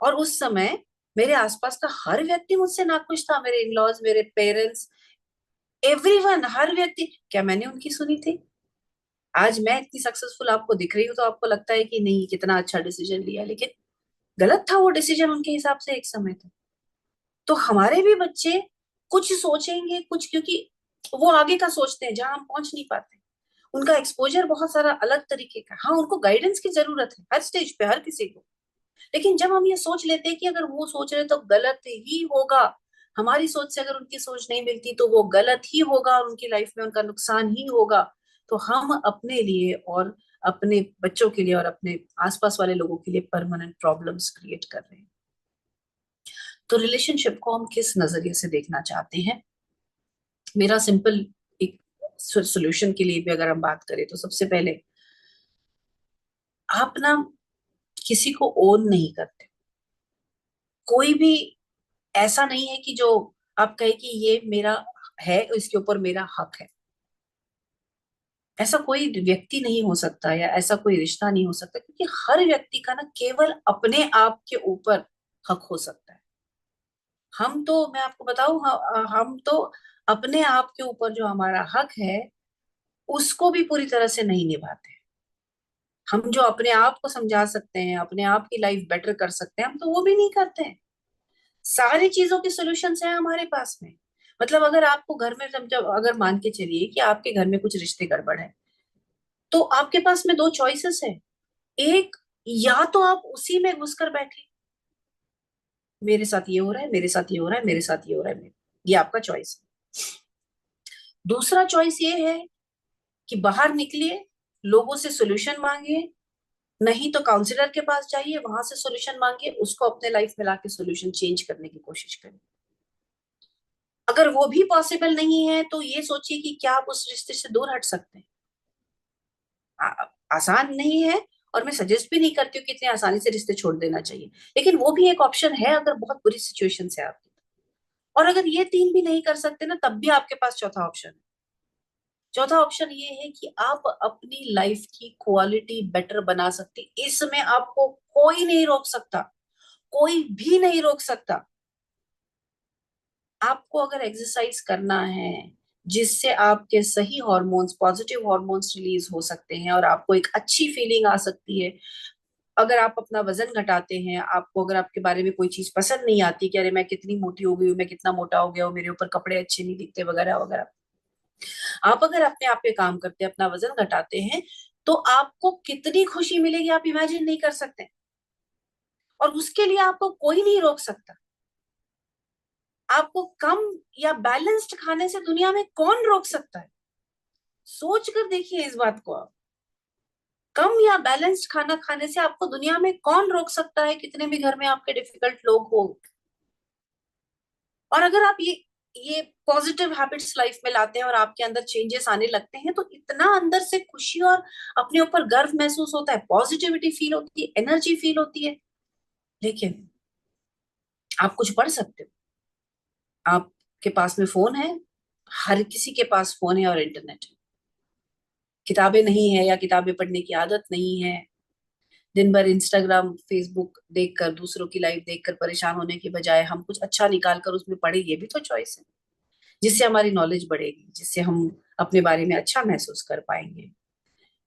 और उस समय मेरे आसपास का हर व्यक्ति मुझसे नाखुश था, मेरे इन लॉज, मेरे पेरेंट्स, एवरीवन, हर व्यक्ति। क्या मैंने उनकी सुनी थी? आज मैं इतनी सक्सेसफुल आपको दिख रही हूँ तो आपको लगता है कि नहीं कितना अच्छा डिसीजन लिया, लेकिन गलत था वो डिसीजन उनके हिसाब से एक समय था। तो हमारे भी बच्चे कुछ सोचेंगे कुछ, क्योंकि वो आगे का सोचते हैं जहां हम पहुंच नहीं पाते। उनका एक्सपोजर बहुत सारा अलग तरीके का। हाँ, उनको गाइडेंस की जरूरत है हर स्टेज पे, हर किसी को। लेकिन जब हम ये सोच लेते हैं कि अगर वो सोच रहे तो गलत ही होगा, हमारी सोच से अगर उनकी सोच नहीं मिलती तो वो गलत ही होगा और उनकी लाइफ में उनका नुकसान ही होगा, तो हम अपने लिए और अपने बच्चों के लिए और अपने आसपास वाले लोगों के लिए परमानेंट प्रॉब्लम्स क्रिएट कर रहे हैं। तो रिलेशनशिप को हम किस नजरिए से देखना चाहते हैं? मेरा सिंपल एक सोल्यूशन के लिए भी अगर हम बात करें तो सबसे पहले, आप ना किसी को ओन नहीं करते। कोई भी ऐसा नहीं है कि जो आप कहे कि ये मेरा है, इसके ऊपर मेरा हक है। ऐसा कोई व्यक्ति नहीं हो सकता या ऐसा कोई रिश्ता नहीं हो सकता, क्योंकि हर व्यक्ति का ना केवल अपने आप के ऊपर हक हो सकता है। हम तो, मैं आपको बताऊं, हम तो अपने आप के ऊपर जो हमारा हक है उसको भी पूरी तरह से नहीं निभाते। हम जो अपने आप को समझा सकते हैं, अपने आप की लाइफ बेटर कर सकते हैं, हम तो वो भी नहीं करते हैं। सारी चीजों के सॉल्यूशंस हैं हमारे पास में। मतलब अगर आपको घर में, जब अगर मान के चलिए कि आपके घर में कुछ रिश्ते गड़बड़ है, तो आपके पास में दो चॉइसेस है। एक, या तो आप उसी में घुसकर बैठे, मेरे साथ ये हो रहा है, मेरे साथ ये हो रहा है, मेरे साथ ये हो रहा है, ये आपका चॉइस है। दूसरा चॉइस ये है कि बाहर निकलिए, लोगों से सोल्यूशन मांगिए, नहीं तो काउंसलर के पास जाइए, वहां से सोल्यूशन मांगिए, उसको अपने लाइफ में लाके सोल्यूशन चेंज करने की कोशिश करिए। अगर वो भी पॉसिबल नहीं है तो ये सोचिए कि क्या आप उस रिश्ते से दूर हट सकते हैं। आसान नहीं है, और मैं सजेस्ट भी नहीं करती हूँ कि इतनी आसानी से रिश्ते छोड़ देना चाहिए, लेकिन वो भी एक ऑप्शन है अगर बहुत बुरी सिचुएशन है आपकी। और अगर ये तीन भी नहीं कर सकते ना, तब भी आपके पास चौथा ऑप्शन है। चौथा ऑप्शन ये है कि आप अपनी लाइफ की क्वालिटी बेटर बना सकते, इसमें आपको कोई नहीं रोक सकता, कोई भी नहीं रोक सकता। आपको अगर एक्सरसाइज करना है जिससे आपके सही हार्मोन्स, पॉजिटिव हार्मोन्स रिलीज हो सकते हैं और आपको एक अच्छी फीलिंग आ सकती है। अगर आप अपना वजन घटाते हैं, आपको अगर आपके बारे में कोई चीज पसंद नहीं आती कि अरे मैं कितनी मोटी हो गई हूँ, मैं कितना मोटा हो गया हूँ, मेरे ऊपर कपड़े अच्छे नहीं दिखते वगैरह वगैरह, आप अगर अपने आप पे काम करते हैं, अपना वजन घटाते हैं, तो आपको कितनी खुशी मिलेगी आप इमेजिन नहीं कर सकते। और उसके लिए आपको कोई नहीं रोक सकता। आपको कम या बैलेंस्ड खाने से दुनिया में कौन रोक सकता है? सोच कर देखिए इस बात को आप। कम या बैलेंस्ड खाना खाने से आपको दुनिया में कौन रोक सकता है, कितने भी घर में आपके डिफिकल्ट लोग हो। और अगर आप ये पॉजिटिव हैबिट्स लाइफ में लाते हैं और आपके अंदर चेंजेस आने लगते हैं, तो इतना अंदर से खुशी और अपने ऊपर गर्व महसूस होता है, पॉजिटिविटी फील होती है, एनर्जी फील होती है। लेकिन आप कुछ पढ़ सकते हो, आपके पास में फोन है, हर किसी के पास फोन है और इंटरनेट है। किताबें नहीं है या किताबें पढ़ने की आदत नहीं है, दिन भर इंस्टाग्राम फेसबुक देखकर, दूसरों की लाइफ देखकर परेशान होने के बजाय हम कुछ अच्छा निकाल कर उसमें पढ़े, ये भी तो चॉइस है। जिससे हमारी नॉलेज बढ़ेगी, जिससे हम अपने बारे में अच्छा महसूस कर पाएंगे।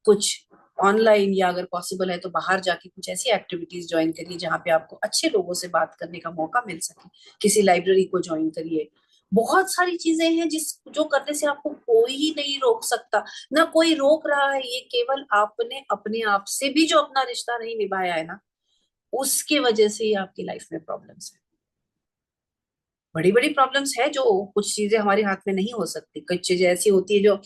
कुछ ऑनलाइन, या अगर पॉसिबल है तो बाहर जाके कुछ ऐसी एक्टिविटीज ज्वाइन करिए जहाँ पे आपको अच्छे लोगों से बात करने का मौका मिल सके। किसी लाइब्रेरी को ज्वाइन करिए। बहुत सारी चीजें हैं जो करने से आपको कोई ही नहीं रोक सकता, ना कोई रोक रहा है। ये केवल आपने अपने आप से भी जो अपना रिश्ता नहीं निभाया है ना, उसकी वजह से ही आपकी लाइफ में प्रॉब्लम्स है। बड़ी बड़ी प्रॉब्लम्स है, जो कुछ चीजें हमारे हाथ में नहीं हो सकती, कुछ चीजें ऐसी होती है जो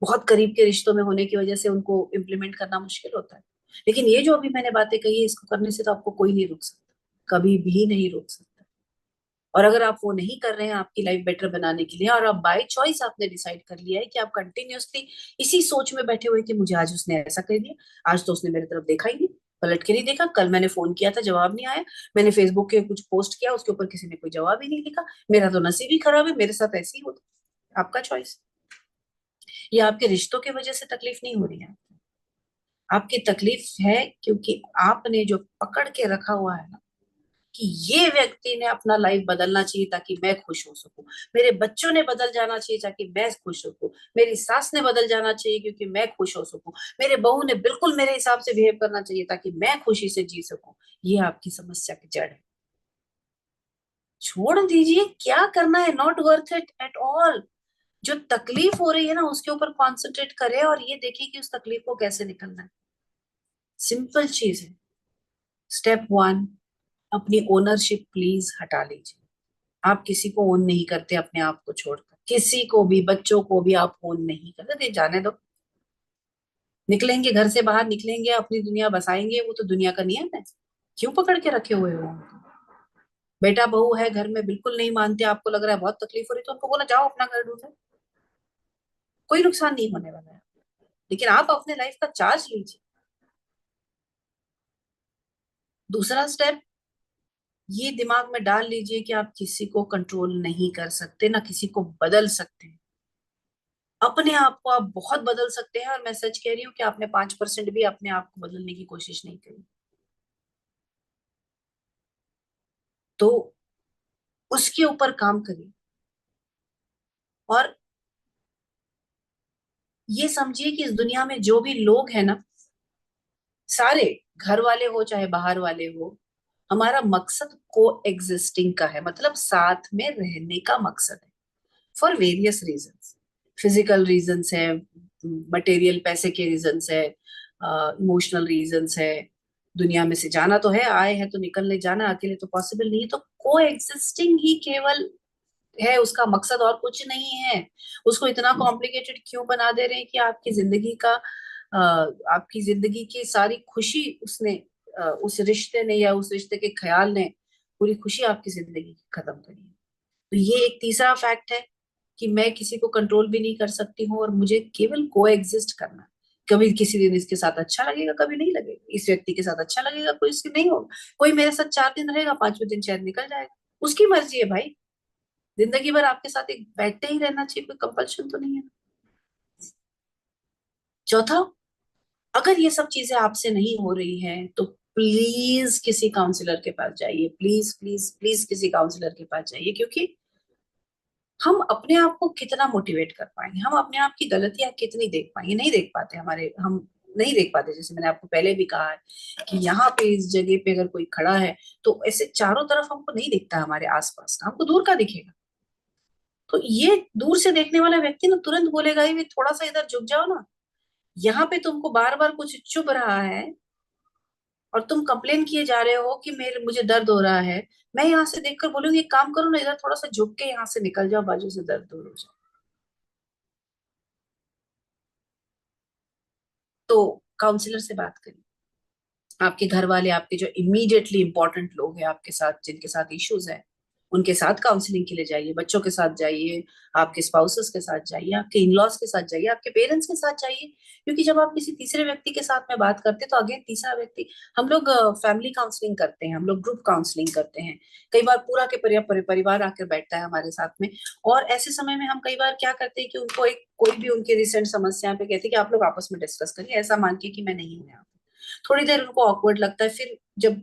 बहुत करीब के रिश्तों में होने की वजह से उनको इम्प्लीमेंट करना मुश्किल होता है। लेकिन ये जो अभी मैंने बातें कही है, इसको करने से तो आपको कोई नहीं रोक सकता, कभी भी नहीं रोक सकता। और अगर आप वो नहीं कर रहे हैं आपकी लाइफ बेटर बनाने के लिए, और आप बाय चॉइस आपने डिसाइड कर लिया है कि आप कंटिन्यूअसली इसी सोच में बैठे हुए कि मुझे आज उसने ऐसा कर दिया, आज तो उसने मेरी तरफ देखा ही नहीं, पलट के नहीं देखा, कल मैंने फोन किया था जवाब नहीं आया, मैंने फेसबुक के कुछ पोस्ट किया उसके ऊपर किसी ने कोई जवाब ही नहीं लिखा, मेरा तो नसीब ही खराब है, मेरे साथ ऐसे ही होता। आपका चॉइस। ये आपके रिश्तों की वजह से तकलीफ नहीं हो रही है, आपकी तकलीफ है क्योंकि आपने जो पकड़ के रखा हुआ है ना कि ये व्यक्ति ने अपना लाइफ बदलना चाहिए ताकि मैं खुश हो सकूं, मेरे बच्चों ने बदल जाना चाहिए ताकि मैं खुश हो सकूं, मेरी सास ने बदल जाना चाहिए क्योंकि मैं खुश हो सकूं, मेरे बहू ने बिल्कुल मेरे हिसाब से बिहेव करना चाहिए ताकि मैं खुशी से जी सकूं। ये आपकी समस्या की जड़ है। छोड़ दीजिए, क्या करना है, not worth it at all. जो तकलीफ हो रही है ना उसके ऊपर कॉन्सेंट्रेट करें और ये देखिए कि उस तकलीफ को कैसे निकलना है। सिंपल चीज है। स्टेप वन, अपनी ओनरशिप प्लीज हटा लीजिए। आप किसी को ओन नहीं करते अपने आप को छोड़कर, किसी को भी, बच्चों को भी आप ओन नहीं करते, तो जाने दो। निकलेंगे घर से बाहर, निकलेंगे अपनी दुनिया बसाएंगे, वो तो दुनिया का नियम है। क्यों पकड़ के रखे हुए हो उनको? बेटा बहू है घर में, बिल्कुल नहीं मानते, आपको लग रहा है बहुत तकलीफ हो रही, तो उनको बोला जाओ अपना घर ढूंढो, कोई नुकसान नहीं होने वाला है। लेकिन आप अपने लाइफ का चार्ज लीजिए। दूसरा स्टेप, ये दिमाग में डाल लीजिए कि आप किसी को कंट्रोल नहीं कर सकते, ना किसी को बदल सकते हैं। अपने आप को आप बहुत बदल सकते हैं, और मैं सच कह रही हूँ कि आपने 5% भी अपने आप को बदलने की कोशिश नहीं करी। तो उसके ऊपर काम करिए। और ये समझिए कि इस दुनिया में जो भी लोग हैं ना, सारे, घर वाले हो चाहे बाहर वाले हो, हमारा मकसद को एग्जिस्टिंग का है, मतलब साथ में रहने का मकसद है। For various reasons, physical reasons है, मटेरियल पैसे के रीजंस है, इमोशनल रीजंस है। दुनिया में से जाना तो है, आए हैं तो निकलने जाना, अकेले तो पॉसिबल नहीं है, तो को एग्जिस्टिंग ही केवल है उसका मकसद, और कुछ नहीं है। उसको इतना कॉम्प्लिकेटेड क्यों बना दे रहे हैं कि आपकी जिंदगी का, आपकी जिंदगी की सारी खुशी उसने, उस रिश्ते ने या उस रिश्ते के ख्याल ने पूरी खुशी आपकी जिंदगी की खत्म करी है। तो ये एक तीसरा फैक्ट है कि मैं किसी को कंट्रोल भी नहीं कर सकती हूँ, और मुझे केवल को एग्जिस्ट करना है। कभी किसी दिन इसके साथ अच्छा लगेगा, कभी नहीं लगेगा, इस व्यक्ति के साथ अच्छा लगेगा, कोई इसके नहीं होगा, कोई मेरे साथ 4 दिन रहेगा, 5वें दिन शायद निकल जाएगा। उसकी मर्जी है भाई। जिंदगी भर आपके साथ एक बैठते ही रहना चाहिए, कोई कंपल्शन तो नहीं है। चौथा, अगर ये सब चीजें आपसे नहीं हो रही हैं तो प्लीज किसी काउंसलर के पास जाइए, प्लीज प्लीज प्लीज किसी काउंसलर के पास जाइए, क्योंकि हम अपने आप को कितना मोटिवेट कर पाएंगे, हम अपने आप की गलतियां कितनी देख पाएंगे, नहीं देख पाते, हमारे हम नहीं देख पाते। जैसे मैंने आपको पहले भी कहा है कि यहाँ पे इस जगह पे अगर कोई खड़ा है तो ऐसे चारों तरफ हमको नहीं दिखता, हमारे आसपास का हमको दूर का दिखेगा। तो ये दूर से देखने वाला व्यक्ति ना तुरंत बोलेगा ही, थोड़ा सा इधर झुक जाओ ना, यहाँ पे तुमको बार बार कुछ चुभ रहा है और तुम कंप्लेन किए जा रहे हो कि मेरे मुझे दर्द हो रहा है। मैं यहाँ से देखकर बोलूंगी एक काम करो ना, इधर थोड़ा सा झुक के यहाँ से निकल जाओ, बाजू से दर्द दूर हो जाए। तो काउंसलर से बात करिए। आपके घर वाले, आपके जो इमीडिएटली इंपॉर्टेंट लोग हैं आपके साथ, जिनके साथ इश्यूज है, उनके साथ काउंसलिंग के लिए जाइए, बच्चों के साथ जाइए, आपके स्पाउसेस के साथ जाइए, आपके इनलॉज के साथ जाइए, आपके पेरेंट्स के साथ जाइए। क्योंकि जब आप किसी तीसरे व्यक्ति के साथ में बात करते हैं तो अगेन तीसरा व्यक्ति, हम लोग फैमिली काउंसलिंग करते हैं, हम लोग ग्रुप काउंसलिंग करते हैं, कई बार पूरा के परिवार आकर बैठता है हमारे साथ में। और ऐसे समय में हम कई बार क्या करते हैं कि उनको एक कोई भी उनकी रिसेंट समस्या पे कहते हैं कि आप लोग आपस में डिस्कस करिए, ऐसा मान के कि मैं नहीं हूं यहाँ पे। थोड़ी देर उनको ऑकवर्ड लगता है, फिर जब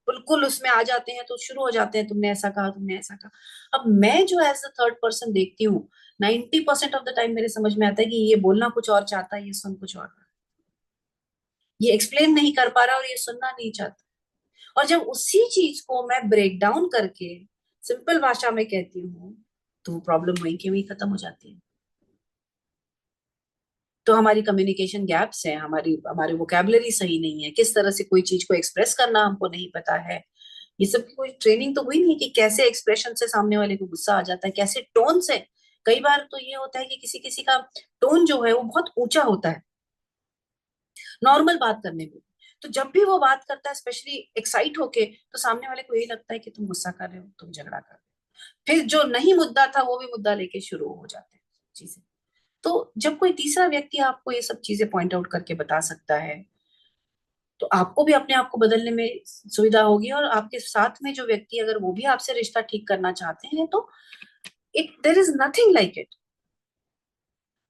बिल्कुल उसमें आ जाते हैं तो शुरू हो जाते हैं, तुमने ऐसा कहा, तुमने ऐसा कहा। अब मैं जो एज अ थर्ड पर्सन देखती हूँ, 90% ऑफ द टाइम मेरे समझ में आता है कि ये बोलना कुछ और चाहता है, ये सुन कुछ और रहा है। ये एक्सप्लेन नहीं कर पा रहा और ये सुनना नहीं चाहता। और जब उसी चीज को मैं ब्रेक डाउन करके सिंपल भाषा में कहती हूँ तो प्रॉब्लम वहीं की वहीं खत्म हो जाती है। तो हमारी कम्युनिकेशन गैप्स है, हमारी वोकेबलरी सही नहीं है, किस तरह से कोई चीज को एक्सप्रेस करना हमको नहीं पता है। ये सब की कोई ट्रेनिंग तो हुई नहीं कि कैसे एक्सप्रेशन से सामने वाले को गुस्सा आ जाता है, कैसे टोन से। कई बार तो ये होता है कि किसी किसी का टोन जो है वो बहुत ऊंचा होता है नॉर्मल बात करने में। तो जब भी वो बात करता है स्पेशली एक्साइट होके, तो सामने वाले को यही लगता है कि तुम गुस्सा कर रहे हो, तुम झगड़ा कर रहे हो। फिर जो नहीं मुद्दा था वो भी मुद्दा लेके शुरू हो जाते हैं चीजें। तो जब कोई तीसरा व्यक्ति आपको ये सब चीजें पॉइंट आउट करके बता सकता है, तो आपको भी अपने आप को बदलने में सुविधा होगी, और आपके साथ में जो व्यक्ति अगर वो भी आपसे रिश्ता ठीक करना चाहते हैं तो it there is nothing like it.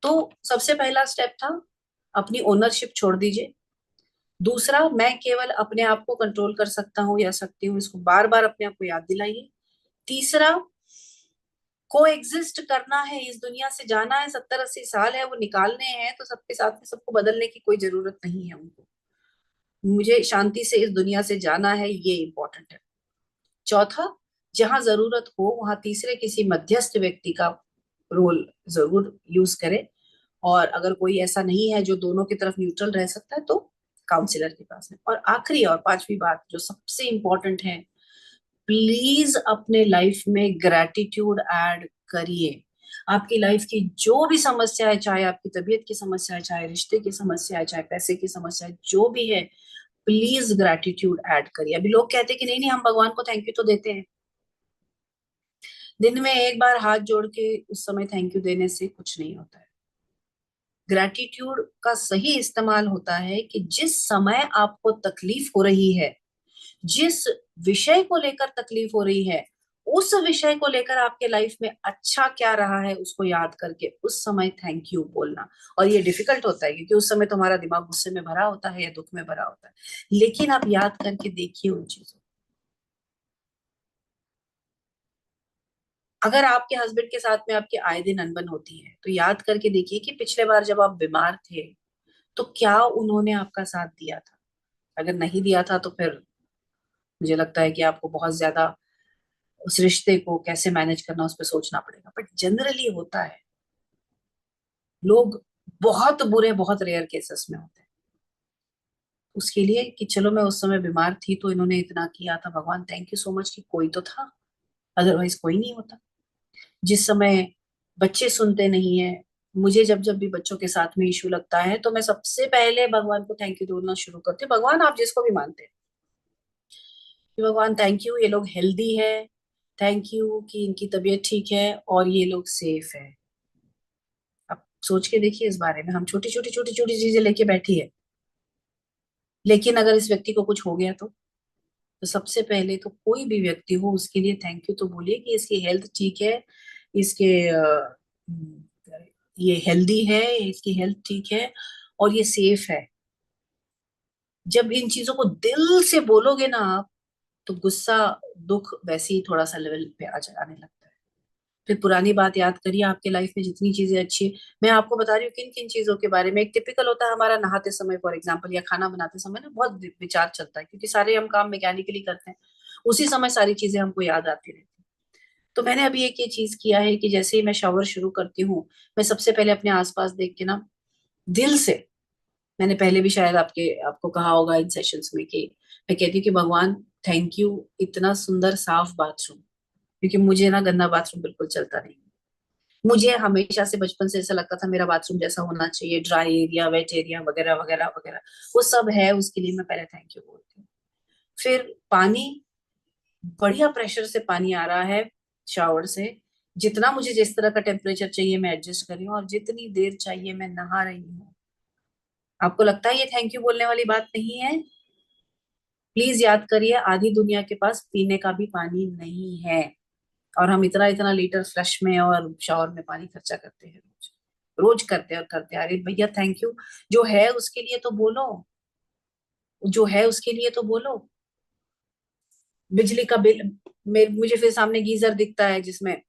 तो सबसे पहला स्टेप था, अपनी ओनरशिप छोड़ दीजिए। दूसरा, मैं केवल अपने आप को कंट्रोल कर सकता हूँ या सकती हूँ, इसको बार बार अपने आप को याद दिलाइए। तीसरा, को एग्जिस्ट करना है, इस दुनिया से जाना है, 70-80 साल है वो निकालने हैं, तो सबके साथ में सबको बदलने की कोई जरूरत नहीं है उनको। मुझे शांति से इस दुनिया से जाना है, ये इंपॉर्टेंट है। चौथा, जहां जरूरत हो वहां तीसरे किसी मध्यस्थ व्यक्ति का रोल जरूर यूज करें, और अगर कोई ऐसा नहीं है जो दोनों की तरफ न्यूट्रल रह सकता है, तो काउंसलर के पास में। और आखिरी और पांचवी बात जो सबसे इंपॉर्टेंट है, प्लीज अपने लाइफ में ग्रेटिट्यूड ऐड करिए। आपकी लाइफ की जो भी समस्या है, चाहे आपकी तबीयत की समस्या है, चाहे रिश्ते की समस्या है, चाहे पैसे की समस्या है, जो भी है, प्लीज ग्रेटिट्यूड ऐड करिए। अभी लोग कहते हैं कि नहीं नहीं, हम भगवान को थैंक यू तो देते हैं। दिन में एक बार हाथ जोड़ के उस समय थैंक यू देने से कुछ नहीं होता है। ग्रेटिट्यूड का सही इस्तेमाल होता है कि जिस समय आपको तकलीफ हो रही है, जिस विषय को लेकर तकलीफ हो रही है, उस विषय को लेकर आपके लाइफ में अच्छा क्या रहा है उसको याद करके उस समय थैंक यू बोलना। और ये डिफिकल्ट होता है क्योंकि उस समय तुम्हारा दिमाग गुस्से में भरा होता है या दुख में भरा होता है, लेकिन आप याद करके देखिए उन चीजों। अगर आपके हस्बैंड के साथ में आपकी आए दिन अनबन होती है, तो याद करके देखिए कि पिछले बार जब आप बीमार थे तो क्या उन्होंने आपका साथ दिया था। अगर नहीं दिया था तो फिर मुझे लगता है कि आपको बहुत ज्यादा उस रिश्ते को कैसे मैनेज करना उस पर सोचना पड़ेगा। बट जनरली होता है, लोग बहुत बुरे बहुत रेयर केसेस में होते हैं। उसके लिए कि चलो मैं उस समय बीमार थी तो इन्होंने इतना किया था, भगवान थैंक यू सो मच कि कोई तो था, अदरवाइज कोई नहीं होता। जिस समय बच्चे सुनते नहीं है, मुझे जब जब भी बच्चों के साथ में इशू लगता है तो मैं सबसे पहले भगवान को थैंक यू बोलना शुरू करती हूँ। भगवान आप जिसको भी मानते हैं, कि भगवान थैंक यू ये लोग हेल्दी है, थैंक यू कि इनकी तबीयत ठीक है और ये लोग सेफ है। अब सोच के देखिए इस बारे में, हम छोटी छोटी चीजें लेके बैठी है, लेकिन अगर इस व्यक्ति को कुछ हो गया तो सबसे पहले तो कोई भी व्यक्ति हो उसके लिए थैंक यू तो बोलिए कि इसकी हेल्थ ठीक है, इसके ये हेल्दी है, इसकी हेल्थ ठीक है और ये सेफ है। जब इन चीजों को दिल से बोलोगे ना आप, तो गुस्सा दुख वैसे ही थोड़ा सा लेवल पे आ आने लगता है। फिर पुरानी बात याद करिए, आपके लाइफ में जितनी चीजें अच्छी है, मैं आपको बता रही हूँ किन किन चीजों के बारे में। एक टिपिकल होता है हमारा नहाते समय फॉर एग्जाम्पल, या खाना बनाते समय ना बहुत विचार चलता है क्योंकि सारे हम काम मैकेनिकली करते हैं, उसी समय सारी चीजें हमको याद आती रहती हैं। तो मैंने अभी एक ये चीज किया है कि जैसे ही मैं शावर शुरू करती हूँ, मैं सबसे पहले अपने आसपास देख के ना दिल से, मैंने पहले भी शायद आपको कहा होगा इन सेशंस में कि मैं कहती हूँ कि भगवान थैंक यू, इतना सुंदर साफ बाथरूम, क्योंकि मुझे ना गंदा बाथरूम बिल्कुल चलता नहीं। मुझे हमेशा से बचपन से ऐसा लगता था मेरा बाथरूम जैसा होना चाहिए, ड्राई एरिया, वेट एरिया वगैरह वगैरह वगैरह, वो सब है, उसके लिए मैं पहले थैंक यू बोलती हूँ। फिर पानी, बढ़िया प्रेशर से पानी आ रहा है शावर से, जितना मुझे जिस तरह का टेम्परेचर चाहिए मैं एडजस्ट कर रही हूँ, और जितनी देर चाहिए मैं नहा रही हूँ। आपको लगता है ये थैंक यू बोलने वाली बात नहीं है? प्लीज याद करिए, आधी दुनिया के पास पीने का भी पानी नहीं है, और हम इतना इतना लीटर फ्लश में और शावर में पानी खर्चा करते हैं रोज। रोज करते हैं और करते हैं। अरे भैया थैंक यू जो है उसके लिए तो बोलो, जो है उसके लिए तो बोलो। बिजली का बिल, मुझे फिर सामने गीजर दिखता है जिसमें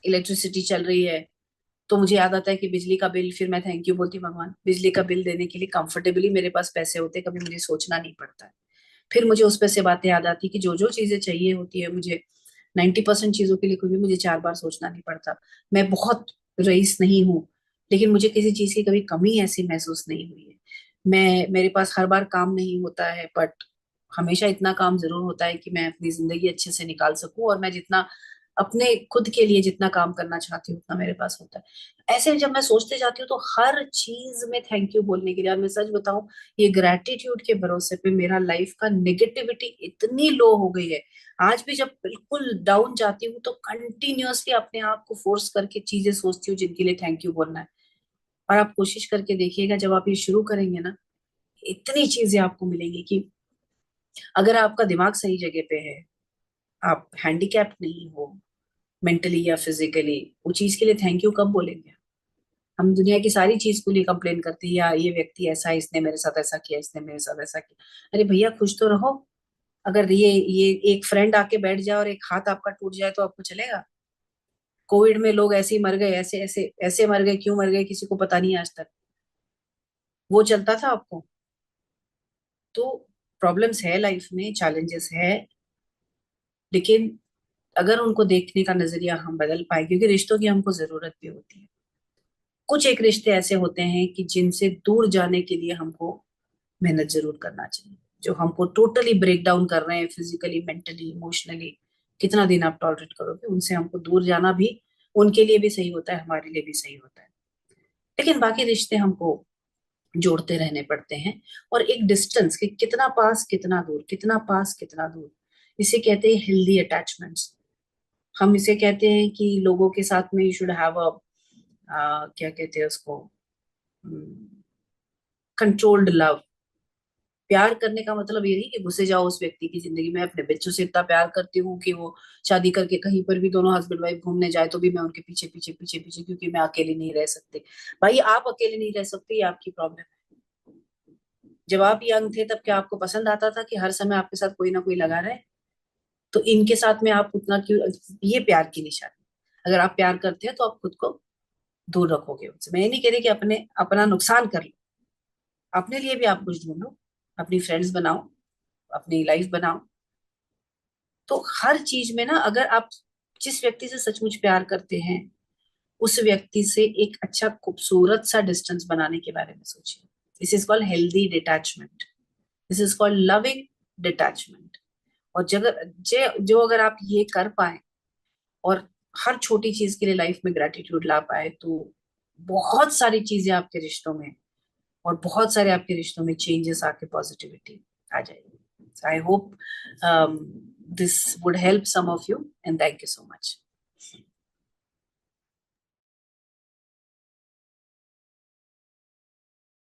इलेक्ट्रिसिटी चल रही है, तो मुझे याद आता है कि बिजली का बिल, फिर मैं थैंक यू बोलती हूँ, भगवान बिजली का बिल देने के लिए कंफर्टेबली मेरे पास पैसे होते, कभी मुझे सोचना नहीं पड़ता है। फिर मुझे उस पे से बातें याद आती कि जो जो चीजें चाहिए होती है मुझे, 90% चीजों के लिए कभी मुझे 4 बार सोचना नहीं पड़ता। मैं बहुत रईस नहीं हूँ, लेकिन मुझे किसी चीज की कभी कमी ऐसी महसूस नहीं हुई है। मेरे पास हर बार काम नहीं होता है, बट हमेशा इतना काम जरूर होता है कि मैं अपनी जिंदगी अच्छे से निकाल सकूं, और मैं जितना अपने खुद के लिए जितना काम करना चाहती हूँ उतना मेरे पास होता है। ऐसे जब मैं सोचते जाती हूँ तो हर चीज में थैंक यू बोलने के लिए, और मैं सच बताऊं, ये ग्रेटिट्यूड के भरोसे पे मेरा लाइफ का नेगेटिविटी इतनी लो हो गई है। आज भी जब बिल्कुल डाउन जाती हूँ तो कंटिन्यूअसली अपने आप को फोर्स करके चीजें सोचती हूँ जिनके लिए थैंक यू बोलना है। और आप कोशिश करके देखिएगा, जब आप ये शुरू करेंगे ना, इतनी चीजें आपको मिलेंगी कि अगर आपका दिमाग सही जगह पे है, आप हैंडीकैप्ड नहीं हो मेंटली या फिजिकली, वो चीज के लिए थैंक यू कब बोलेंगे? हम दुनिया की सारी चीज के लिए कंप्लेन करते हैं, या ये व्यक्ति ऐसा है, इसने मेरे साथ ऐसा किया, इसने मेरे साथ ऐसा किया। अरे भैया खुश तो रहो। अगर ये एक फ्रेंड आके बैठ जाए और एक हाथ आपका टूट जाए तो आपको चलेगा? कोविड में लोग ऐसे ही मर गए, ऐसे ऐसे ऐसे मर गए, क्यों मर गए किसी को पता नहीं आज तक। वो चलता था आपको? तो प्रॉब्लम्स है लाइफ में, चैलेंजेस है, लेकिन अगर उनको देखने का नजरिया हम बदल पाए, क्योंकि रिश्तों की हमको जरूरत भी होती है। कुछ एक रिश्ते ऐसे होते हैं कि जिनसे दूर जाने के लिए हमको मेहनत जरूर करना चाहिए। जो हमको टोटली ब्रेक डाउन कर रहे हैं फिजिकली, मेंटली, इमोशनली, कितना दिन आप टॉलरेट करोगे? उनसे हमको दूर जाना भी उनके लिए भी सही होता है, हमारे लिए भी सही होता है। लेकिन बाकी रिश्ते हमको जोड़ते रहने पड़ते हैं। और एक डिस्टेंस, कि कितना पास कितना दूर, कितना पास कितना दूर, इसे कहते हैं हेल्दी अटैचमेंट्स। हम इसे कहते हैं कि लोगों के साथ में यू शुड हैव अ, क्या कहते हैं उसको, कंट्रोल्ड लव। प्यार करने का मतलब ये नहीं कि घुसे जाओ उस व्यक्ति की जिंदगी में। अपने बच्चों से इतना प्यार करती हूँ कि वो शादी करके कहीं पर भी दोनों हस्बैंड वाइफ घूमने जाए तो भी मैं उनके पीछे पीछे पीछे पीछे, क्योंकि मैं अकेली नहीं रह सकती। भाई आप अकेले नहीं रह सकते, ये आपकी प्रॉब्लम है। जब आप यंग थे तब क्या आपको पसंद आता था कि हर समय आपके साथ कोई ना कोई लगा रहे? तो इनके साथ में आप उतना क्यों? ये प्यार की निशानी। अगर आप प्यार करते हैं तो आप खुद को दूर रखोगे उनसे। मैं ये नहीं कह रही कि अपने अपना नुकसान कर लो, अपने लिए भी आप कुछ ढूंढो, अपनी फ्रेंड्स बनाओ, अपनी लाइफ बनाओ। तो हर चीज में ना, अगर आप जिस व्यक्ति से सचमुच प्यार करते हैं उस व्यक्ति से एक अच्छा खूबसूरत सा डिस्टेंस बनाने के बारे में सोचिए। This is called healthy detachment, this is called loving detachment. और जो अगर आप ये कर पाए और हर छोटी चीज के लिए लाइफ में ग्रेटिट्यूड ला पाए, तो बहुत सारी चीजें आपके रिश्तों में, और बहुत सारे आपके रिश्तों में चेंजेस आके पॉजिटिविटी आ जाएगी। I hope this would help some of you, and thank you so much.